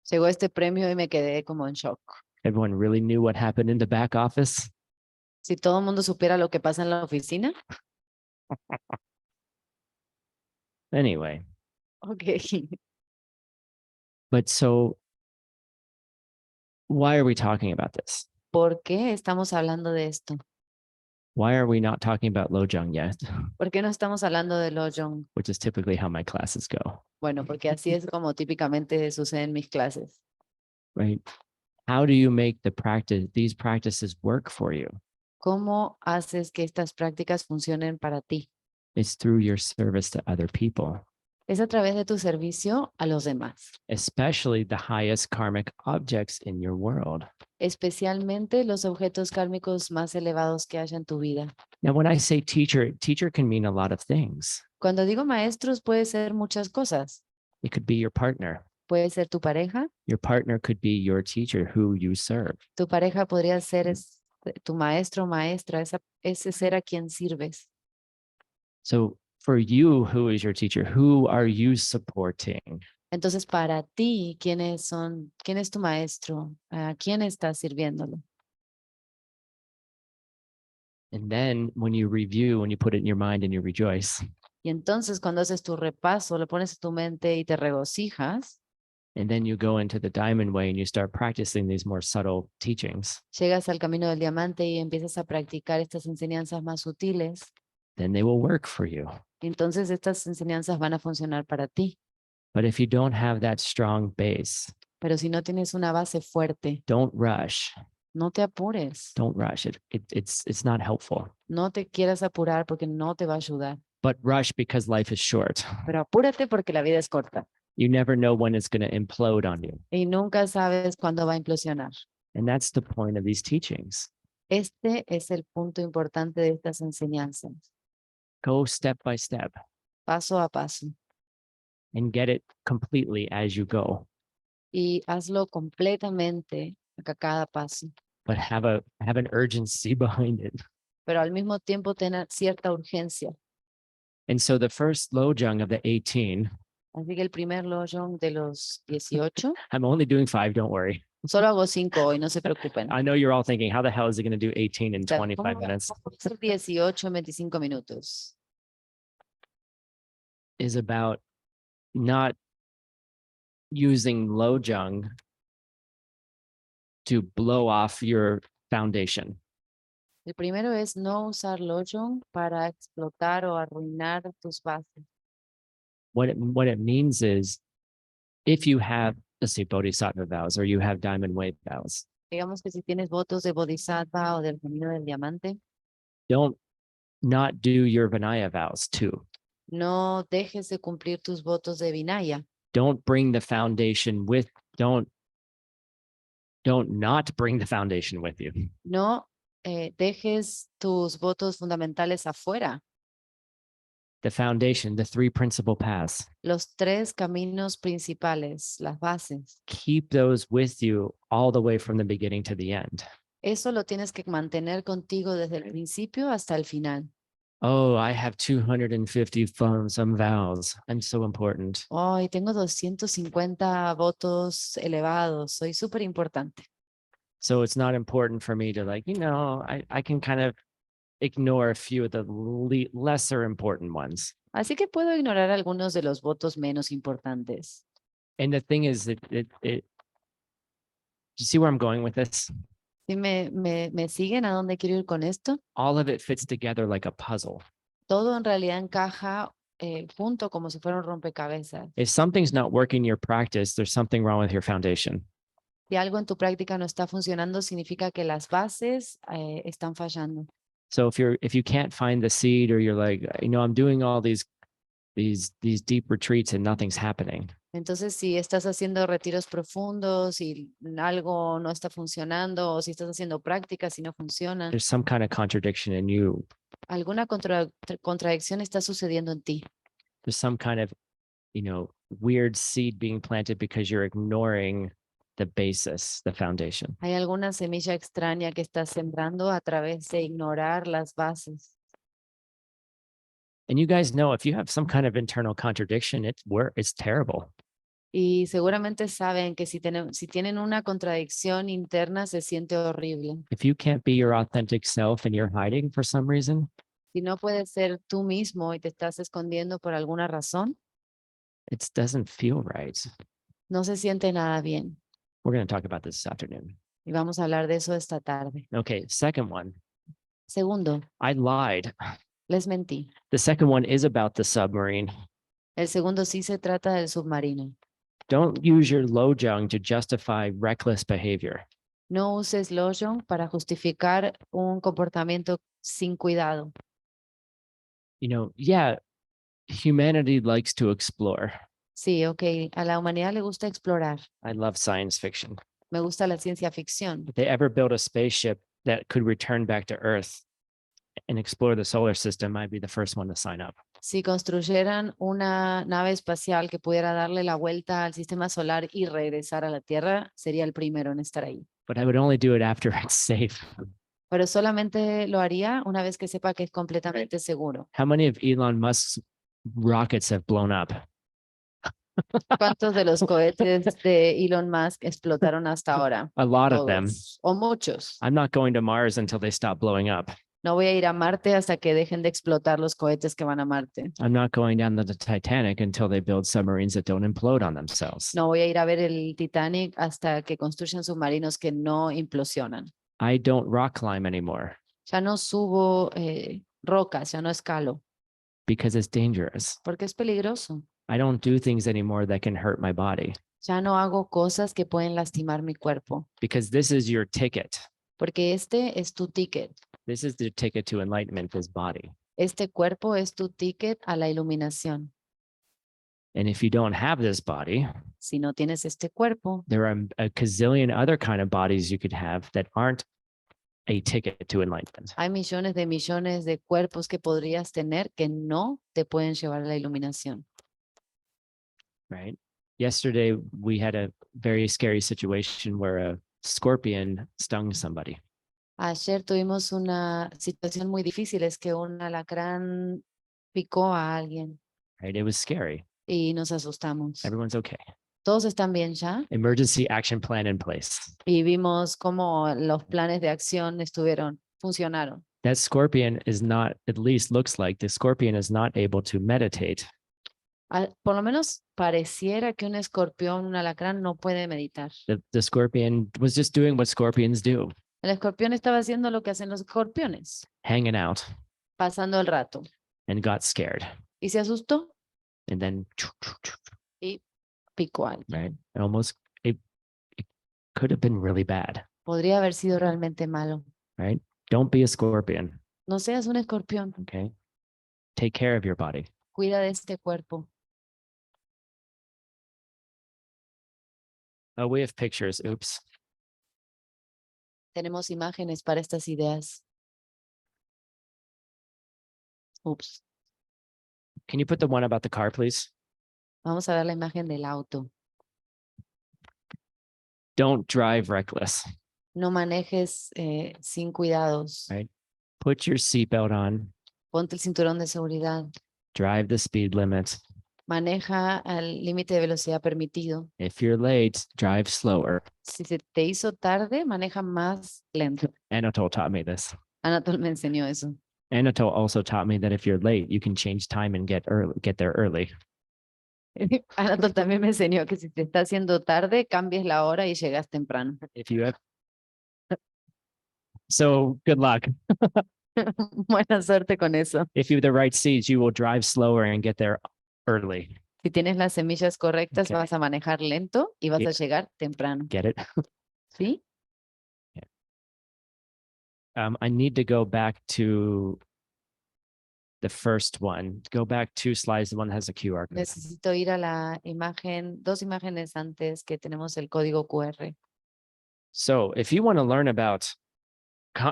C: Llegó este premio y me quedé como en shock.
B: everyone really knew what happened in the back office.
C: Si todo el mundo supiera lo que pasa en la oficina.
B: Anyway,
C: Ok.
B: but so why are we talking about this?
C: ¿Por qué estamos hablando de esto?
B: Why are we not talking about Lojong yet?
C: ¿Por qué no estamos hablando de Lowenhaupt?
B: Which is typically how my classes go,
C: Bueno, porque así es como típicamente sucede en mis clases.
B: right? How do you make these practices work for you?
C: ¿Cómo haces que estas prácticas funcionen para ti?
B: It's through your service to other people,
C: Es a través de tu servicio a los demás,
B: especially the highest karmic objects in your world.
C: especialmente los objetos kármicos más elevados que haya en tu vida.
B: Now, when I say teacher can mean a lot of things.
C: Cuando digo maestros, puede ser muchas cosas.
B: It could be your partner.
C: Puede ser tu pareja.
B: Your partner could be your teacher who you serve.
C: Tu pareja podría ser tu maestro o maestra, ese ser a quien sirves.
B: So for you, who is your teacher? Who are you supporting?
C: Entonces, para ti, ¿quién es tu maestro? ¿A quién estás sirviéndolo?
B: And then when you review, when you put it in your mind and you rejoice,
C: Y entonces, cuando haces tu repaso, lo pones en tu mente y te regocijas,
B: and then you go into the diamond way and you start practicing these more subtle teachings,
C: llegas al camino del diamante y empiezas a practicar estas enseñanzas más sutiles,
B: then they will work for you.
C: entonces estas enseñanzas van a funcionar para ti.
B: But if you don't have that strong base,
C: Pero si no tienes una base fuerte,
B: don't rush.
C: no te apures.
B: Don't rush it. It's not helpful.
C: No te quieras apurar porque no te va a ayudar.
B: But rush because life is short.
C: Pero apúrate porque la vida es corta
B: You never know when it's going to implode on you.
C: y nunca sabes cuándo va a implosionar.
B: And that's the point of these teachings.
C: Este es el punto importante de estas enseñanzas.
B: Go step by step
C: Paso a paso.
B: and get it completely as you go.
C: Y hazlo completamente a cada paso.
B: But have an urgency behind it.
C: Pero al mismo tiempo tener cierta urgencia.
B: And so the first Lojong of the 18,
C: Así que el primer Lowenhaupt de los 18,
B: I'm only doing 5, don't worry.
C: solo hago 5 hoy, no se preocupen.
B: I know you're all thinking, how the hell is he going to do 18 in
C: O sea,
B: 25
C: ¿cómo
B: minutes?
C: va a ser 18 en 25 minutos?
B: Is about not using Lojong to blow off your foundation.
C: El primero es no usar Lowenhaupt para explotar o arruinar tus bases.
B: What it means is if you have, let's say, bodhisattva vows or you have diamond way vows,
C: Digamos que si tienes votos de bodhisattva o del camino del diamante,
B: don't not do your Vinaya vows too.
C: no dejes de cumplir tus votos de Vinaya.
B: Don't bring the foundation with, don't not bring the foundation with you.
C: No dejes tus votos fundamentales afuera.
B: The foundation, the 3 principal paths,
C: Los 3 caminos principales, las bases.
B: keep those with you all the way from the beginning to the end.
C: Eso lo tienes que mantener contigo desde el principio hasta el final.
B: Oh, I have 250 some vows. I'm so important.
C: Hoy tengo 250 votos elevados. Soy súper importante.
B: So it's not important for me to I can kind of ignore a few of the lesser important ones.
C: Así que puedo ignorar algunos de los votos menos importantes.
B: And the thing is that do you see where I'm going with this?
C: ¿Sí me siguen a dónde quiero ir con esto?
B: All of it fits together like a puzzle.
C: Todo en realidad encaja junto como si fuera un rompecabezas.
B: If something's not working in your practice, there's something wrong with your foundation.
C: Si algo en tu práctica no está funcionando, significa que las bases están fallando.
B: So if you can't find the seed, or you're like, I'm doing all these deep retreats and nothing's happening,
C: Entonces, si estás haciendo retiros profundos y algo no está funcionando, o si estás haciendo prácticas y no funcionan,
B: there's some kind of contradiction in you.
C: alguna contradicción está sucediendo en ti.
B: There's some kind of, weird seed being planted because you're ignoring the basis, the foundation.
C: Hay alguna semilla extraña que estás sembrando a través de ignorar las bases.
B: And you guys know, if you have some kind of internal contradiction, it's terrible.
C: Y seguramente saben que si tienen una contradicción interna, se siente horrible.
B: If you can't be your authentic self and you're hiding for some reason,
C: Si no puedes ser tú mismo y te estás escondiendo por alguna razón,
B: it doesn't feel right.
C: no se siente nada bien.
B: We're going to talk about this afternoon.
C: Y vamos a hablar de eso esta tarde.
B: Okay, second one.
C: Segundo,
B: I lied.
C: les mentí.
B: The second one is about the submarine.
C: El segundo sí se trata del submarino.
B: Don't use your lojong to justify reckless behavior.
C: No uses Lowenhaupt para justificar un comportamiento sin cuidado.
B: Yeah, humanity likes to explore.
C: Sí, ok. A la humanidad le gusta explorar.
B: I love science fiction.
C: Me gusta la ciencia ficción.
B: If they ever build a spaceship that could return back to Earth and explore the solar system, I'd be the first one to sign up.
C: Si construyeran una nave espacial que pudiera darle la vuelta al sistema solar y regresar a la Tierra, sería el primero en estar ahí.
B: But I would only do it after it's safe.
C: Pero solamente lo haría una vez que sepa que es completamente seguro.
B: How many of Elon Musk's rockets have blown up?
C: ¿Cuántos de los cohetes de Elon Musk explotaron hasta ahora?
B: A lot of them.
C: Todos, o muchos.
B: I'm not going to Mars until they stop blowing up.
C: No voy a ir a Marte hasta que dejen de explotar los cohetes que van a Marte.
B: I'm not going down to the Titanic until they build submarines that don't implode on themselves.
C: No voy a ir a ver el Titanic hasta que construyan submarinos que no implosionan.
B: I don't rock climb anymore
C: Ya no subo rocas, ya no escalo,
B: because it's dangerous.
C: porque es peligroso.
B: I don't do things anymore that can hurt my body
C: Ya no hago cosas que pueden lastimar mi cuerpo,
B: because this is your ticket.
C: porque este es tu ticket.
B: This is the ticket to enlightenment, this body.
C: Este cuerpo es tu ticket a la iluminación.
B: And if you don't have this body,
C: Si no tienes este cuerpo,
B: there are a gazillion other kind of bodies you could have that aren't a ticket to enlightenment.
C: hay millones de cuerpos que podrías tener que no te pueden llevar a la iluminación.
B: Right? Yesterday, we had a very scary situation where a scorpion stung somebody.
C: Ayer tuvimos una situación muy difícil, es que un alacrán picó a alguien
B: Right? It was scary.
C: y nos asustamos.
B: Everyone's okay.
C: Todos están bien ya
B: Emergency action plan in place.
C: y vimos cómo los planes de acción funcionaron.
B: That scorpion is not, at least looks like the scorpion is not able to meditate.
C: Por lo menos pareciera que un escorpión, un alacrán no puede meditar.
B: The scorpion was just doing what scorpions do,
C: El escorpión estaba haciendo lo que hacen los escorpiones,
B: hanging out,
C: pasando el rato,
B: and got scared.
C: y se asustó
B: And then,
C: y picó a alguien.
B: right? It could have been really bad,
C: Podría haber sido realmente malo.
B: right? Don't be a scorpion,
C: No seas un escorpión,
B: okay? Take care of your body.
C: cuida de este cuerpo.
B: Oh, we have pictures. Oops.
C: Tenemos imágenes para estas ideas. Ups.
B: Can you put the one about the car, please?
C: Vamos a ver la imagen del auto.
B: Don't drive reckless.
C: No manejes sin cuidados.
B: Right. Put your seatbelt on.
C: Ponte el cinturón de seguridad.
B: Drive the speed limit.
C: Maneja al límite de velocidad permitido.
B: If you're late, drive slower.
C: Si se te hizo tarde, maneja más lento.
B: Anatole taught me this.
C: Anatol me enseñó eso.
B: Anatole also taught me that if you're late, you can change time and get there early.
C: Anatol también me enseñó que si te está haciendo tarde, cambies la hora y llegas temprano.
B: If you have. So good luck.
C: Buena suerte con eso.
B: If you have the right seats, you will drive slower and get there early.
C: Si tienes las semillas correctas,
B: Okay.
C: vas a manejar lento y vas
B: Yeah.
C: a llegar temprano.
B: Get it?
C: ¿Sí?
B: I need to go back to the first one. Go back 2 slides, the one that has a QR code.
C: Necesito ir a la imagen, 2 imágenes antes que tenemos el código QR.
B: So if you want to learn about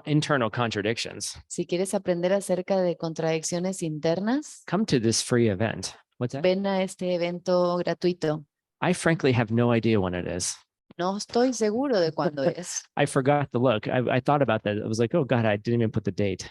B: internal contradictions,
C: Si quieres aprender acerca de contradicciones internas,
B: come to this free event. What's that?
C: ven a este evento gratuito.
B: I frankly have no idea when it is.
C: No estoy seguro de cuándo es.
B: I forgot the look. I thought about that. I was like, oh God, I didn't even put the date.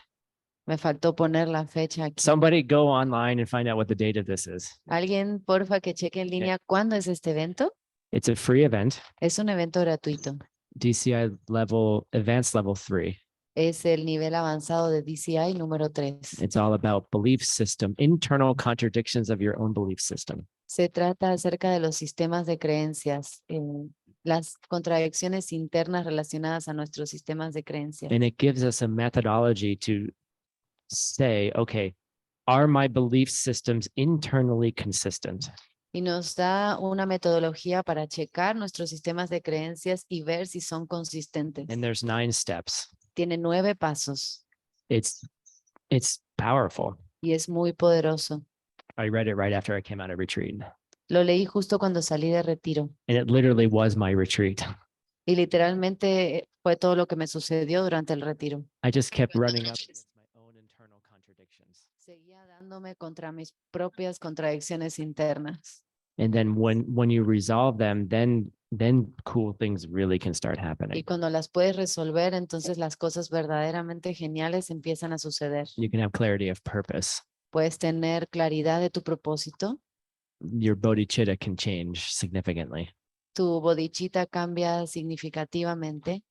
C: Me faltó poner la fecha aquí.
B: Somebody go online and find out what the date of this is.
C: Alguien, porfa, que cheque en línea cuándo es este evento.
B: It's a free event,
C: Es un evento gratuito.
B: DCI level, advanced level 3.
C: Es el nivel avanzado de DCI número 3.
B: It's all about belief system, internal contradictions of your own belief system.
C: Se trata acerca de los sistemas de creencias, las contradicciones internas relacionadas a nuestros sistemas de creencias.
B: And it gives us a methodology to say, okay, are my belief systems internally consistent?
C: Y nos da una metodología para checar nuestros sistemas de creencias y ver si son consistentes.
B: And there's 9 steps.
C: Tiene 9 pasos
B: It's powerful.
C: y es muy poderoso.
B: I read it right after I came out of retreat.
C: Lo leí justo cuando salí de retiro
B: And it literally was my retreat.
C: y literalmente fue todo lo que me sucedió durante el retiro.
B: I just kept running up against my own internal contradictions.
C: Seguía dándome contra mis propias contradicciones internas.
B: And then when you resolve them, then cool things really can start
C: Y
B: happening.
C: cuando las puedes resolver, entonces las cosas verdaderamente geniales empiezan a suceder.
B: You can have clarity of purpose.
C: Puedes tener claridad de tu propósito.
B: Your bodhicitta can change significantly.
C: Tu bodichita cambia significativamente.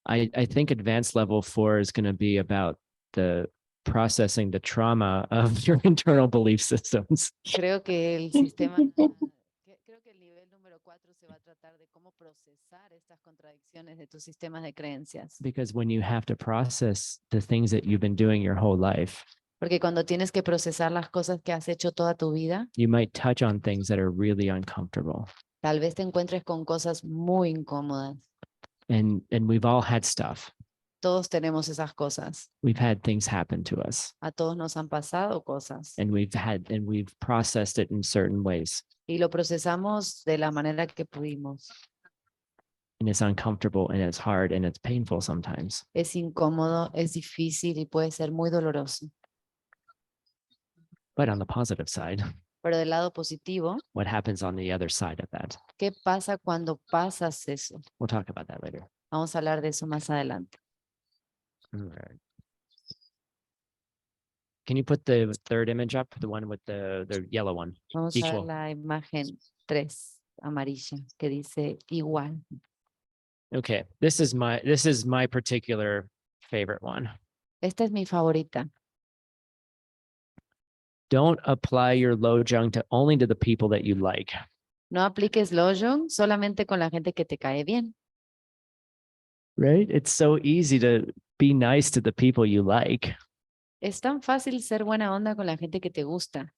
B: I think advanced level 4 is going to be about the processing the trauma of your internal belief systems.
C: Creo que el sistema, creo que el nivel número 4 se va a tratar de cómo procesar estas contradicciones de tus sistemas de creencias.
B: Because when you have to process the things that you've been doing your whole life,
C: Porque cuando tienes que procesar las cosas que has hecho toda tu vida,
B: you might touch on things that are really uncomfortable.
C: tal vez te encuentres con cosas muy incómodas.
B: And we've all had stuff.
C: Todos tenemos esas cosas.
B: We've had things happen to us,
C: A todos nos han pasado cosas.
B: and we've processed it in certain ways.
C: Y lo procesamos de la manera que pudimos.
B: And it's uncomfortable and it's hard and it's painful sometimes.
C: Es incómodo, es difícil y puede ser muy doloroso.
B: But on the positive side,
C: Pero del lado positivo,
B: what happens on the other side of that?
C: ¿qué pasa cuando pasas eso?
B: We'll talk about that later.
C: Vamos a hablar de eso más adelante.
B: All right. Can you put the third image up, the one with the yellow one?
C: Vamos a ver
B: Equal.
C: la imagen 3, amarilla, que dice igual.
B: Okay, this is my particular favorite one.
C: Esta es mi favorita.
B: Don't apply your lojong to only to the people that you like.
C: No apliques Lojong solamente con la gente que te cae bien.
B: Right? It's so easy to be nice to the people you like.
C: Es tan fácil ser buena onda con la gente que te gusta.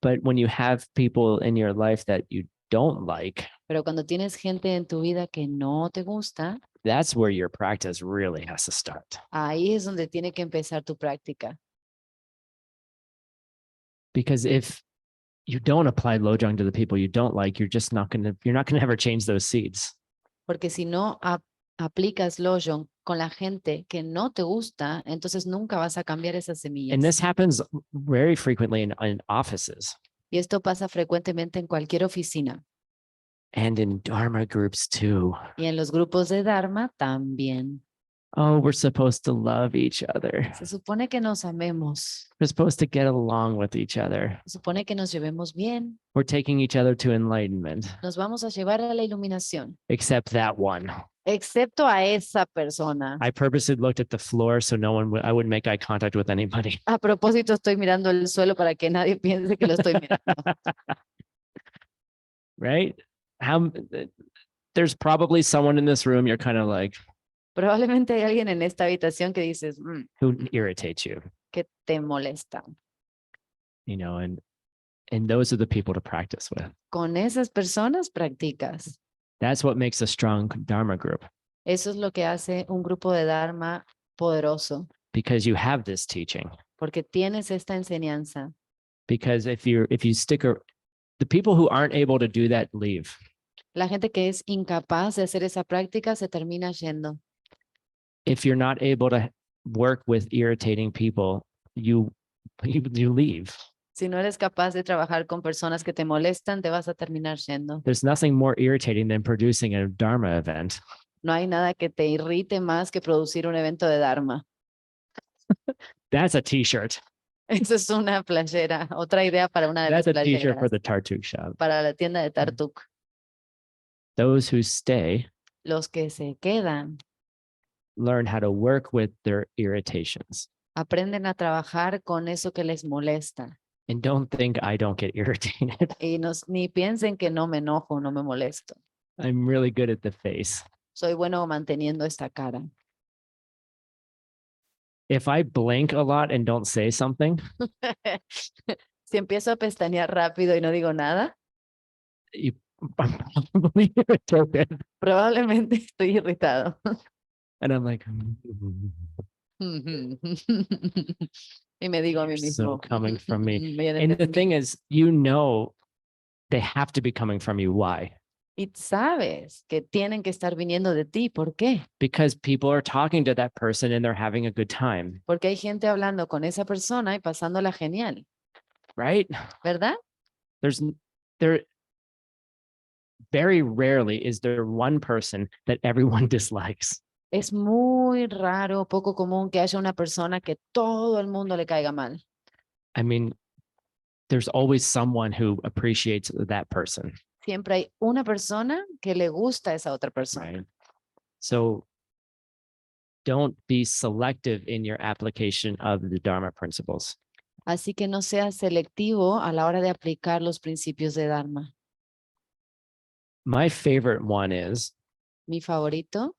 B: But when you have people in your life that you don't like,
C: Pero cuando tienes gente en tu vida que no te gusta,
B: that's where your practice really has to start.
C: ahí es donde tiene que empezar tu práctica.
B: Because if you don't apply lojong to the people you don't like, you're not gonna ever change those seeds.
C: Porque si no aplicas Lojong con la gente que no te gusta, entonces nunca vas a cambiar esas semillas.
B: And this happens very frequently in offices
C: Y esto pasa frecuentemente en cualquier oficina.
B: and in Dharma groups too.
C: Y en los grupos de Dharma también.
B: Oh, we're supposed to love each other.
C: Se supone que nos amemos.
B: We're supposed to get along with each other.
C: Se supone que nos llevemos bien.
B: We're taking each other to enlightenment,
C: Nos vamos a llevar a la iluminación.
B: except that one.
C: Excepto a esa persona.
B: I purposely looked at the floor so I wouldn't make eye contact with anybody.
C: A propósito, estoy mirando el suelo para que nadie piense que lo estoy mirando.
B: Right? There's probably someone in this room you're kind of like,
C: Probablemente hay alguien en esta habitación que dices,
B: who irritates you,
C: que te molesta.
B: you know, and And those are the people to practice with.
C: Con esas personas practicas.
B: That's what makes a strong Dharma group,
C: Eso es lo que hace un grupo de Dharma poderoso,
B: because you have this teaching.
C: porque tienes esta enseñanza.
B: Because if you the people who aren't able to do that leave.
C: La gente que es incapaz de hacer esa práctica se termina yendo.
B: If you're not able to work with irritating people, you leave.
C: Si no eres capaz de trabajar con personas que te molestan, te vas a terminar yendo.
B: There's nothing more irritating than producing a Dharma event.
C: No hay nada que te irrite más que producir un evento de Dharma.
B: That's a t-shirt.
C: Eso es una playera, otra idea para una de
B: That's
C: las
B: a t-shirt for
C: playeras,
B: the Tartuk shop.
C: para la tienda de Tartuk.
B: Those who stay
C: Los que se quedan
B: learn how to work with their irritations.
C: aprenden a trabajar con eso que les molesta.
B: And don't think I don't get irritated.
C: Y ni piensen que no me enojo, no me molesto.
B: I'm really good at the face.
C: Soy bueno manteniendo esta cara.
B: If I blink a lot and don't say something,
C: Si empiezo a pestañear rápido y no digo nada,
B: I'm probably irritated.
C: probablemente estoy irritado.
B: And I'm like,
C: Y me digo a mí
B: so
C: mismo.
B: coming from me.
C: "Vienen
B: And
C: de
B: the
C: mí".
B: thing is, you know, they have to be coming from you. Why?
C: Y sabes que tienen que estar viniendo de ti. ¿Por qué?
B: Because people are talking to that person and they're having a good time,
C: Porque hay gente hablando con esa persona y pasándola genial,
B: right?
C: ¿verdad?
B: There very rarely is there one person that everyone dislikes.
C: Es muy raro, poco común que haya una persona que todo el mundo le caiga mal.
B: I mean, there's always someone who appreciates that person,
C: Siempre hay una persona que le gusta a esa otra persona.
B: right? So don't be selective in your application of the Dharma principles.
C: Así que no seas selectivo a la hora de aplicar los principios de Dharma.
B: My favorite one is
C: Mi favorito,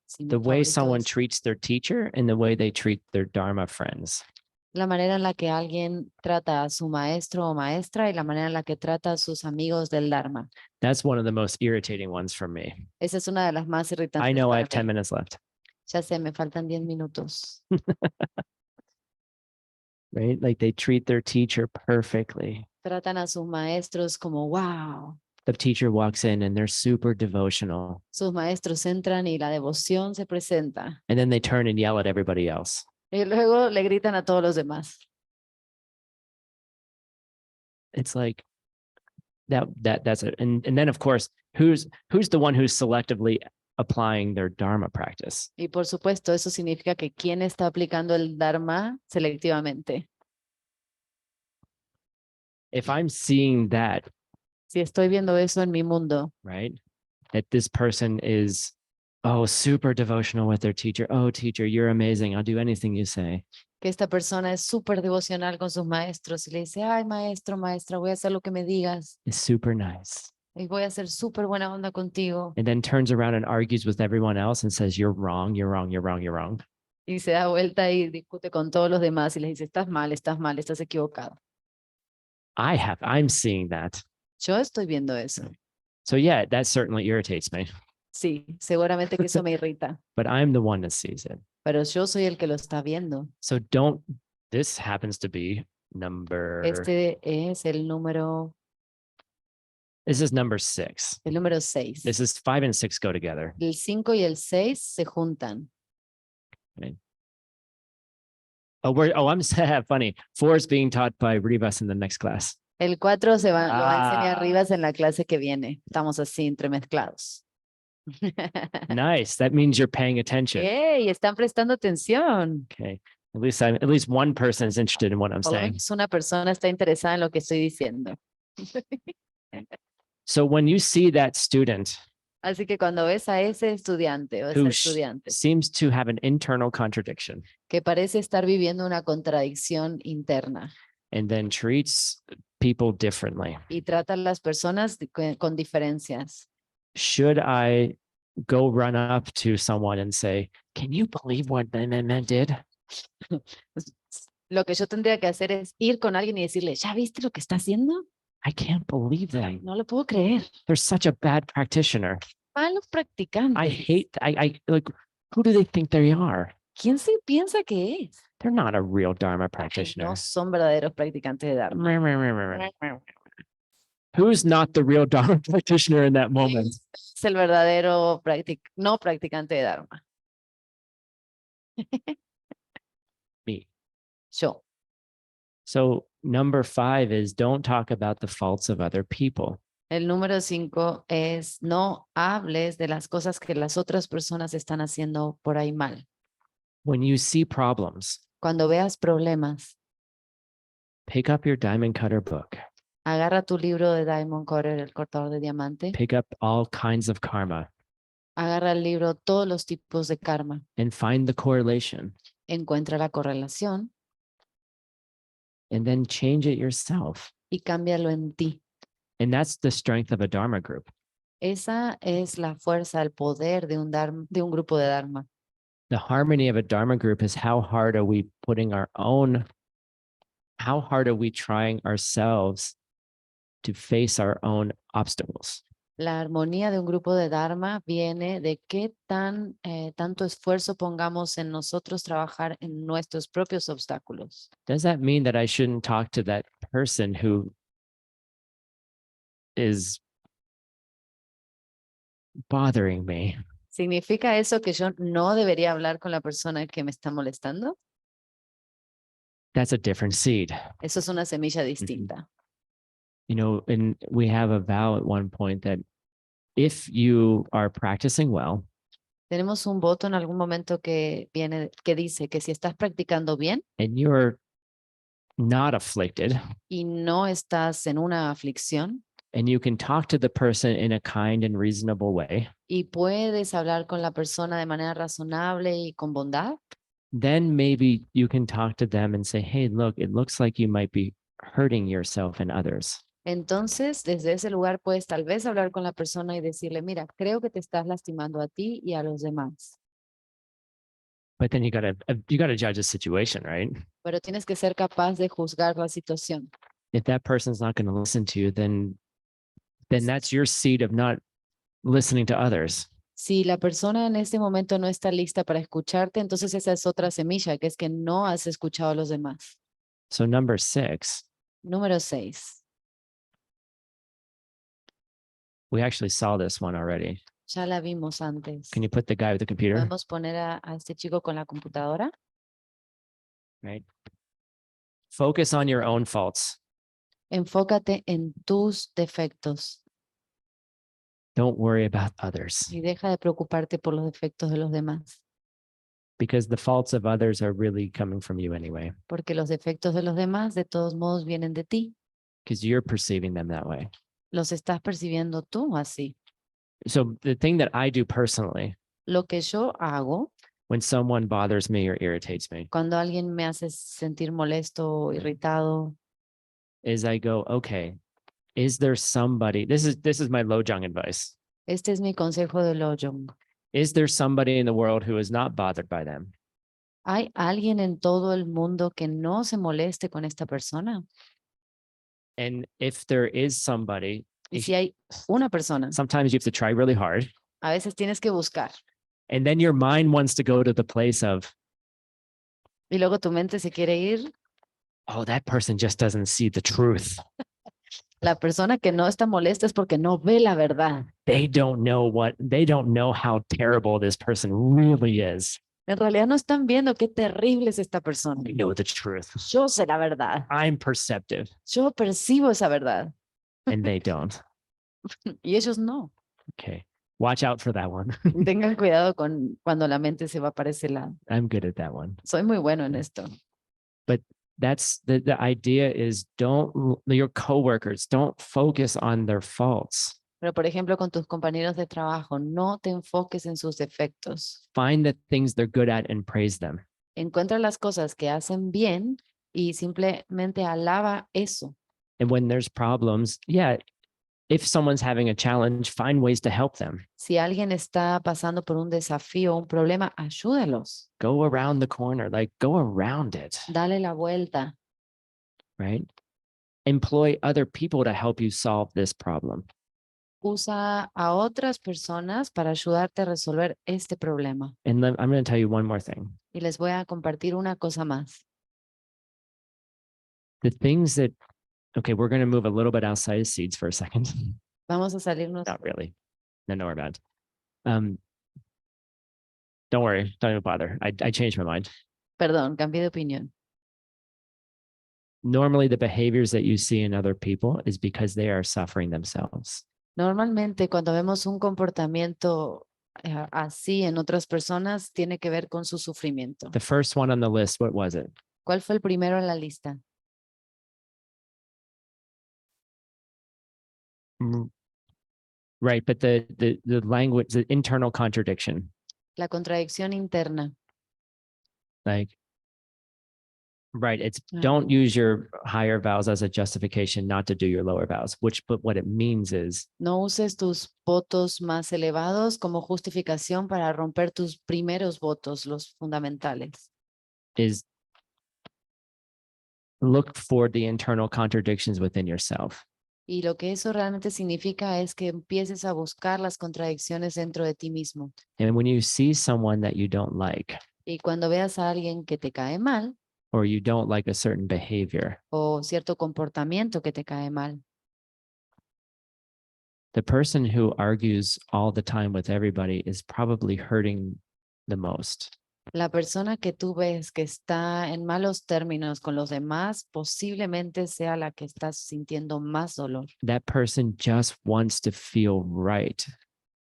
C: sí, mi
B: the way
C: favorito
B: someone
C: es
B: treats their teacher and the way they treat their Dharma friends.
C: la manera en la que alguien trata a su maestro o maestra y la manera en la que trata a sus amigos del Dharma.
B: That's one of the most irritating ones for me.
C: Esa es una de las más irritantes.
B: I know I
C: para
B: have 10
C: mí.
B: minutes left,
C: Ya sé, me faltan 10 minutos.
B: right? Like they treat their teacher perfectly.
C: Tratan a sus maestros como, wow.
B: The teacher walks in and they're super devotional.
C: Sus maestros entran y la devoción se presenta.
B: And then they turn and yell at everybody else.
C: Y luego le gritan a todos los demás.
B: It's like that's it. And then of course, who's the one who's selectively applying their Dharma practice?
C: Y por supuesto, eso significa que quién está aplicando el Dharma selectivamente.
B: If I'm seeing that,
C: Si estoy viendo eso en mi mundo,
B: right, that this person is, oh, super devotional with their teacher. Oh, teacher, you're amazing. I'll do anything you say.
C: que esta persona es súper devocional con sus maestros y le dice, ay, maestro, maestra, voy a hacer lo que me digas
B: It's super nice.
C: y voy a ser súper buena onda contigo.
B: And then turns around and argues with everyone else and says, you're wrong, you're wrong, you're wrong, you're wrong.
C: Y se da vuelta y discute con todos los demás y les dice, estás mal, estás equivocado.
B: I'm seeing that.
C: Yo estoy viendo eso.
B: So yeah, that certainly irritates me,
C: Sí, seguramente que eso me irrita,
B: but I'm the one that sees it.
C: pero yo soy el que lo está viendo.
B: So this happens to be number,
C: Este es el número
B: this is number 6.
C: 6.
B: This is 5 and 6 go together.
C: El 5 y el 6 se juntan.
B: I'm funny. 4 is being taught by Rivas in the next class.
C: El 4 lo va a enseñar
B: Ah.
C: Rivas en la clase que viene. Estamos así entremezclados.
B: Nice. That means you're paying attention.
C: ¡Ey! Están prestando atención.
B: Okay. At least one person is interested in what I'm
C: Por lo
B: saying.
C: menos una persona está interesada en lo que estoy diciendo.
B: So when you see that student
C: Así que cuando ves a ese estudiante o esa
B: who
C: estudiante
B: seems to have an internal contradiction
C: que parece estar viviendo una contradicción interna
B: and then treats people differently,
C: y trata a las personas con diferencias,
B: should I go run up to someone and say, can you believe what the man did?
C: Lo que yo tendría que hacer es ir con alguien y decirle, ¿ya viste lo que está haciendo?
B: I can't believe that.
C: No lo puedo creer.
B: They're such a bad practitioner.
C: Malos practicantes.
B: I hate, I like, who do they think they are?
C: ¿Quién se piensa que es?
B: They're not a real Dharma
C: Ay,
B: practitioner.
C: no son verdaderos practicantes de Dharma.
B: Who's not the real Dharma practitioner in that moment?
C: Es el verdadero no practicante de Dharma.
B: Me.
C: Yo.
B: So number 5 is don't talk about the faults of other people.
C: El número 5 es no hables de las cosas que las otras personas están haciendo por ahí mal.
B: When you see problems,
C: Cuando veas problemas,
B: pick up your diamond cutter book,
C: agarra tu libro de Diamond Cutter, el cortador de diamante,
B: pick up all kinds of karma
C: agarra el libro todos los tipos de karma,
B: and find the correlation
C: encuentra la correlación
B: and then change it yourself.
C: y cámbialo en ti.
B: And that's the strength of a Dharma group.
C: Esa es la fuerza, el poder de un grupo de Dharma.
B: The harmony of a Dharma group is how hard are we trying ourselves to face our own obstacles?
C: La armonía de un grupo de Dharma viene de qué tanto esfuerzo pongamos en nosotros trabajar en nuestros propios obstáculos.
B: Does that mean that I shouldn't talk to that person who is bothering me?
C: ¿Significa eso que yo no debería hablar con la persona que me está molestando?
B: That's a different seed.
C: Eso es una semilla distinta.
B: You know, and we have a vow at one point that if you are practicing well,
C: Tenemos un voto en algún momento que dice que si estás practicando bien
B: and you're not afflicted,
C: y no estás en una aflicción
B: and you can talk to the person in a kind and reasonable way,
C: y puedes hablar con la persona de manera razonable y con bondad,
B: then maybe you can talk to them and say, hey, look, it looks like you might be hurting yourself and others.
C: entonces desde ese lugar puedes tal vez hablar con la persona y decirle, mira, creo que te estás lastimando a ti y a los demás.
B: But then you gotta judge the situation, right?
C: Pero tienes que ser capaz de juzgar la situación.
B: If that person's not going to listen to you, then that's your seed of not listening to others.
C: Si la persona en este momento no está lista para escucharte, entonces esa es otra semilla, que es que no has escuchado a los demás.
B: So number 6,
C: Número 6.
B: we actually saw this one already.
C: Ya la vimos antes.
B: Can you put the guy with the computer?
C: ¿Podemos poner a este chico con la computadora?
B: Right. Focus on your own faults.
C: Enfócate en tus defectos
B: Don't worry about others,
C: y deja de preocuparte por los defectos de los demás,
B: because the faults of others are really coming from you anyway,
C: porque los defectos de los demás de todos modos vienen de ti.
B: because you're perceiving them that way.
C: Los estás percibiendo tú así.
B: So the thing that I do personally,
C: Lo que yo hago
B: when someone bothers me or irritates me,
C: cuando alguien me hace sentir molesto o irritado,
B: is I go, okay, is there somebody, this is my Lojong advice.
C: este es mi consejo de Lowenhaupt.
B: Is there somebody in the world who is not bothered by them?
C: ¿Hay alguien en todo el mundo que no se moleste con esta persona?
B: And if there is somebody,
C: Y si hay una persona,
B: sometimes you have to try really hard.
C: a veces tienes que buscar.
B: And then your mind wants to go to the place of,
C: Y luego tu mente se quiere ir.
B: oh, that person just doesn't see the truth.
C: La persona que no está molesta es porque no ve la verdad.
B: They don't know how terrible this person really is.
C: En realidad no están viendo qué terrible es esta persona.
B: I know the truth.
C: Yo sé la verdad.
B: I'm perceptive,
C: Yo percibo esa verdad.
B: and they don't.
C: Y ellos no.
B: Okay. Watch out for that one.
C: Tengan cuidado con cuando la mente se va para ese lado.
B: I'm good at that one.
C: Soy muy bueno en esto.
B: That's the idea is your coworkers, don't focus on their faults.
C: Pero, por ejemplo, con tus compañeros de trabajo, no te enfoques en sus defectos.
B: Find the things they're good at and praise them.
C: Encuentra las cosas que hacen bien y simplemente alaba eso.
B: And when there's problems, yeah, if someone's having a challenge, find ways to help them.
C: Si alguien está pasando por un desafío, un problema, ayúdalos.
B: Go around the corner, like go around it,
C: Dale la vuelta.
B: right? Employ other people to help you solve this problem.
C: Usa a otras personas para ayudarte a resolver este problema.
B: And I'm going to tell you one more thing.
C: Y les voy a compartir una cosa más.
B: The things that, okay, we're going to move a little bit outside of seeds for a second.
C: Vamos a salirnos.
B: Not really. No, don't worry about it. Don't worry. Don't even bother. I changed my mind.
C: Perdón, cambié de opinión.
B: Normally, the behaviors that you see in other people is because they are suffering themselves.
C: Normalmente cuando vemos un comportamiento así en otras personas, tiene que ver con su sufrimiento.
B: The first one on the list, what was it?
C: ¿Cuál fue el primero en la lista?
B: Right, but the language, the internal contradiction,
C: La contradicción interna.
B: like, right, it's
C: Ah.
B: don't use your higher vows as a justification not to do your lower vows, but what it means is
C: No uses tus votos más elevados como justificación para romper tus primeros votos, los fundamentales.
B: look for the internal contradictions within yourself.
C: Y lo que eso realmente significa es que empieces a buscar las contradicciones dentro de ti mismo.
B: And when you see someone that you don't like,
C: Y cuando veas a alguien que te cae mal
B: or you don't like a certain behavior,
C: o cierto comportamiento que te cae mal,
B: the person who argues all the time with everybody is probably hurting the most.
C: la persona que tú ves que está en malos términos con los demás posiblemente sea la que estás sintiendo más dolor.
B: That person just wants to feel right.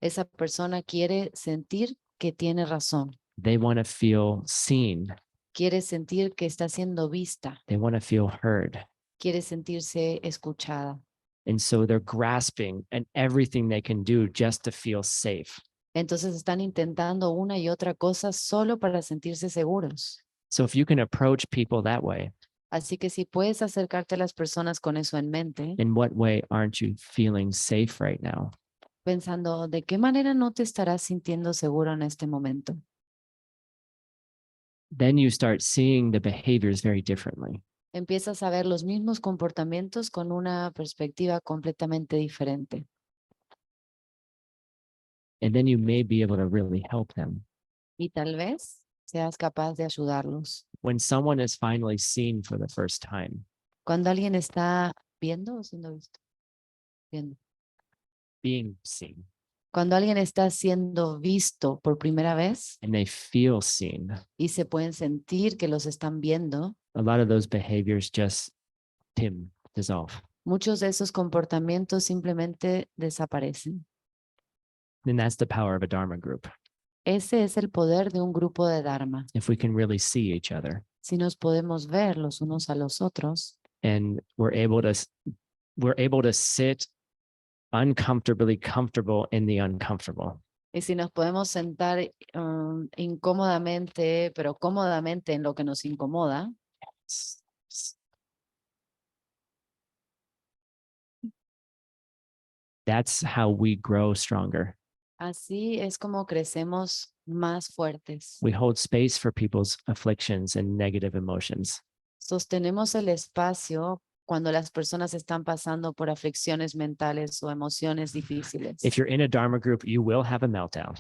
C: Esa persona quiere sentir que tiene razón,
B: They want to feel seen.
C: quiere sentir que está siendo vista,
B: They want to feel heard.
C: quiere sentirse escuchada.
B: And so they're grasping at everything they can do just to feel safe.
C: Entonces están intentando una y otra cosa solo para sentirse seguros.
B: So if you can approach people that way,
C: Así que si puedes acercarte a las personas con eso en mente,
B: in what way aren't you feeling safe right now?
C: pensando de qué manera no te estarás sintiendo seguro en este momento.
B: Then you start seeing the behaviors very differently.
C: Empiezas a ver los mismos comportamientos con una perspectiva completamente diferente.
B: And then you may be able to really help them.
C: Y tal vez seas capaz de ayudarlos.
B: When someone is finally seen for the first time,
C: Cuando alguien está viendo o siendo visto. Viendo.
B: being seen,
C: Cuando alguien está siendo visto por primera vez
B: and they feel seen,
C: y se pueden sentir que los están viendo,
B: a lot of those behaviors just dissolve.
C: muchos de esos comportamientos simplemente desaparecen.
B: And that's the power of a Dharma group.
C: Ese es el poder de un grupo de Dharma.
B: If we can really see each other
C: Si nos podemos ver los unos a los otros
B: and we're able to sit uncomfortably comfortable in the uncomfortable.
C: y si nos podemos sentar incómodamente, pero cómodamente en lo que nos incomoda,
B: That's how we grow stronger.
C: así es como crecemos más fuertes.
B: We hold space for people's afflictions and negative emotions.
C: Sostenemos el espacio cuando las personas están pasando por aflicciones mentales o emociones difíciles.
B: If you're in a Dharma group, you will have a meltdown.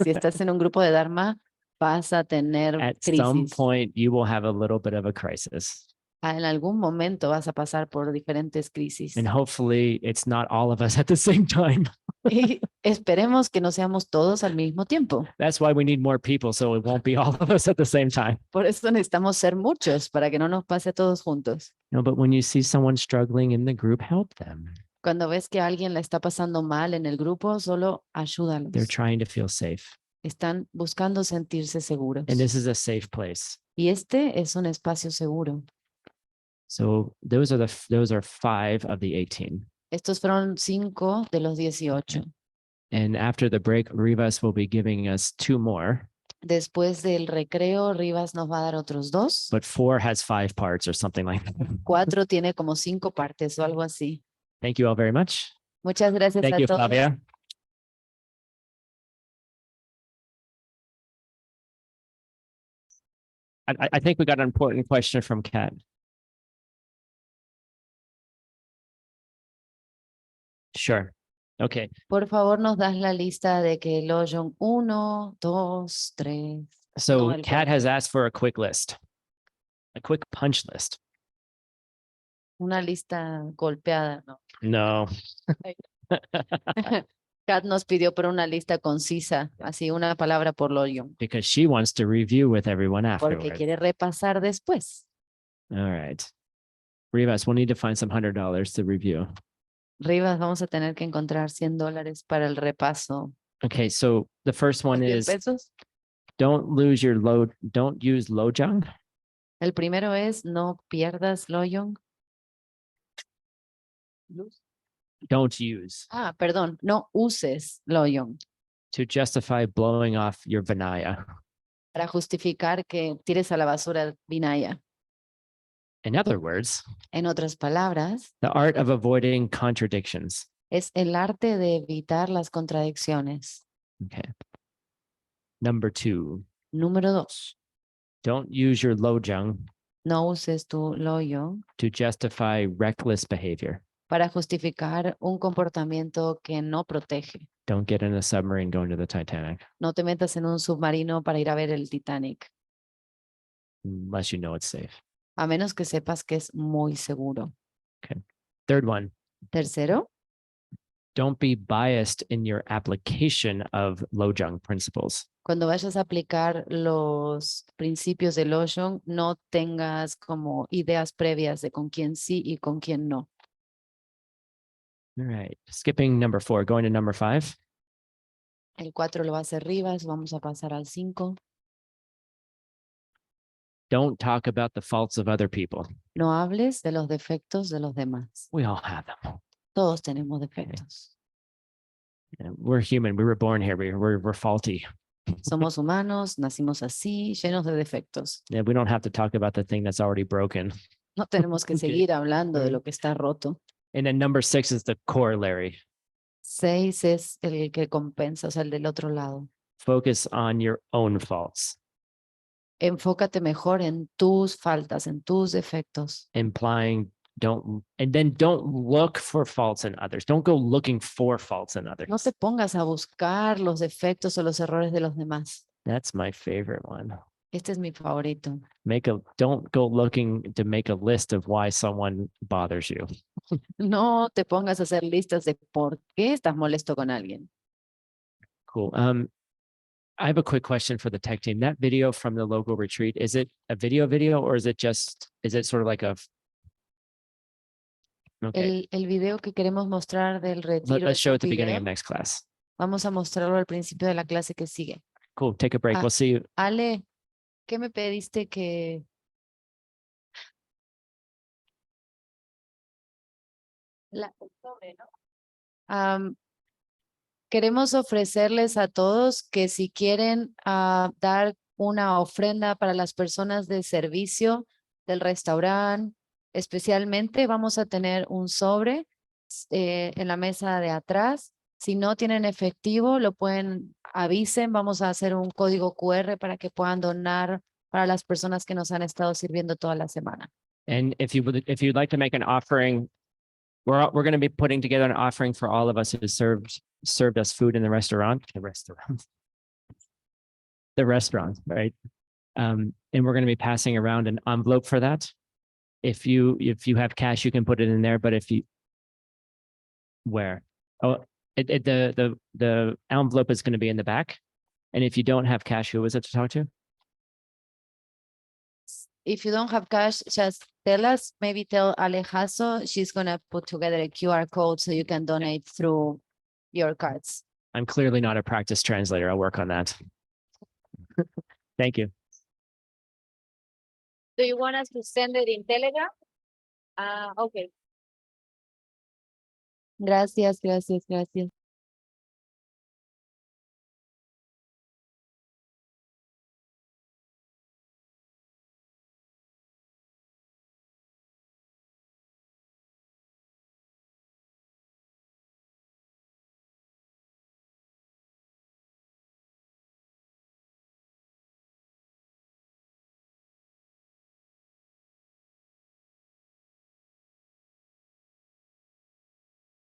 C: Si estás en un grupo de Dharma, vas a tener
B: At some
C: crisis.
B: point, you will have a little bit of a crisis.
C: En algún momento vas a pasar por diferentes crisis.
B: And hopefully, it's not all of us at the same time.
C: Y esperemos que no seamos todos al mismo tiempo.
B: That's why we need more people, so it won't be all of us at the same time.
C: Por eso necesitamos ser muchos para que no nos pase a todos juntos.
B: No, but when you see someone struggling in the group, help them.
C: Cuando ves que alguien la está pasando mal en el grupo, solo ayúdalos.
B: They're trying to feel safe.
C: Están buscando sentirse seguros.
B: And this is a safe place.
C: Y este es un espacio seguro.
B: So those are 5 of the 18.
C: Estos fueron 5 de los 18.
B: And after the break, Rivas will be giving us 2 more,
C: Después del recreo, Rivas nos va a dar otros 2.
B: but 4 has 5 parts or something like that.
C: 4 tiene como 5 partes o algo así.
B: Thank you all very much.
C: Muchas gracias
B: Thank
C: a
B: you,
C: todos.
B: Flavia. I think we got an important question from Kat. Sure. Okay.
C: Por favor, nos das la lista de que el Lojong 1, 2, 3.
B: So
C: el
B: Kat has
C: cuerpo.
B: asked for a quick list, a quick punch list.
C: Una lista golpeada, ¿no?
B: No.
C: Kat nos pidió por una lista concisa, así una palabra por Lojong,
B: Because she wants to review with everyone
C: porque
B: afterward.
C: quiere repasar después.
B: All right. Rivas, we'll need to find some $100 to review.
C: Rivas, vamos a tener que encontrar $100 para el repaso.
B: Okay, so the first one
C: ¿100
B: is
C: pesos?
B: don't use Lojong.
C: El primero es no pierdas Lojong.
B: Don't use
C: Perdón, no uses Lojong
B: to justify blowing off your Vinaya.
C: para justificar que tires a la basura Vinaya.
B: In other words,
C: En otras palabras,
B: the art of avoiding contradictions.
C: es el arte de evitar las contradicciones.
B: Okay. Number 2,
C: Número 2,
B: don't use your Lojong
C: no uses tu Lojong
B: to justify reckless behavior.
C: para justificar un comportamiento que no protege.
B: Don't get in a submarine going to the Titanic
C: No te metas en un submarino para ir a ver el Titanic,
B: unless you know it's safe.
C: a menos que sepas que es muy seguro.
B: Third one,
C: Tercero,
B: don't be biased in your application of Lojong principles.
C: cuando vayas a aplicar los principios de Lojong, no tengas como ideas previas de con quién sí y con quién no.
B: All right, skipping number 4, going to number 5.
C: El 4 lo va a hacer Rivas, vamos a pasar al 5.
B: Don't talk about the faults of other people.
C: No hables de los defectos de los demás.
B: We all have them.
C: Todos tenemos defectos.
B: We're human. We were born here. We're faulty.
C: Somos humanos, nacimos así, llenos de defectos.
B: Yeah, we don't have to talk about the thing that's already broken.
C: No tenemos que
B: Okay.
C: seguir hablando de lo que está roto.
B: And then number 6 is the corollary.
C: 6 es el que compensa, o sea, el del otro lado.
B: Focus on your own faults,
C: Enfócate mejor en tus faltas, en tus defectos.
B: implying don't look for faults in others. Don't go looking for faults in others.
C: No te pongas a buscar los defectos o los errores de los demás.
B: That's my favorite one.
C: Este es mi favorito.
B: Don't go looking to make a list of why someone bothers you.
C: No te pongas a hacer listas de por qué estás molesto con alguien.
B: Cool. I have a quick question for the tech team. That video from the local retreat, is it a video or is it sort of like a okay.
C: El video que queremos mostrar del retiro.
B: Let's
C: ¿es
B: show
C: un
B: it at the beginning
C: video?
B: of next class.
C: Vamos a mostrarlo al principio de la clase que sigue.
B: Cool. Take a break.
C: Ah.
B: We'll see you.
C: Ale, ¿qué me pediste que... Queremos ofrecerles a todos que si quieren dar una ofrenda para las personas de servicio del restaurante, especialmente vamos a tener un sobre en la mesa de atrás. Si no tienen efectivo, lo pueden, avisen, vamos a hacer un código QR para que puedan donar para las personas que nos han estado sirviendo toda la semana.
B: And if you'd like to make an offering, we're going to be putting together an offering for all of us who served us food in the restaurant, right? And we're going to be passing around an envelope for that. If you have cash, you can put it in there. But where? Oh, the envelope is going to be in the back. And if you don't have cash, who was it to talk to?
C: If you don't have cash, just tell us, maybe tell Alejazo, she's going to put together a QR code so you can donate through your cards.
B: I'm clearly not a practice translator. I'll work on that. Thank you.
C: Do you want us to send it in Telegram? Okay. Gracias.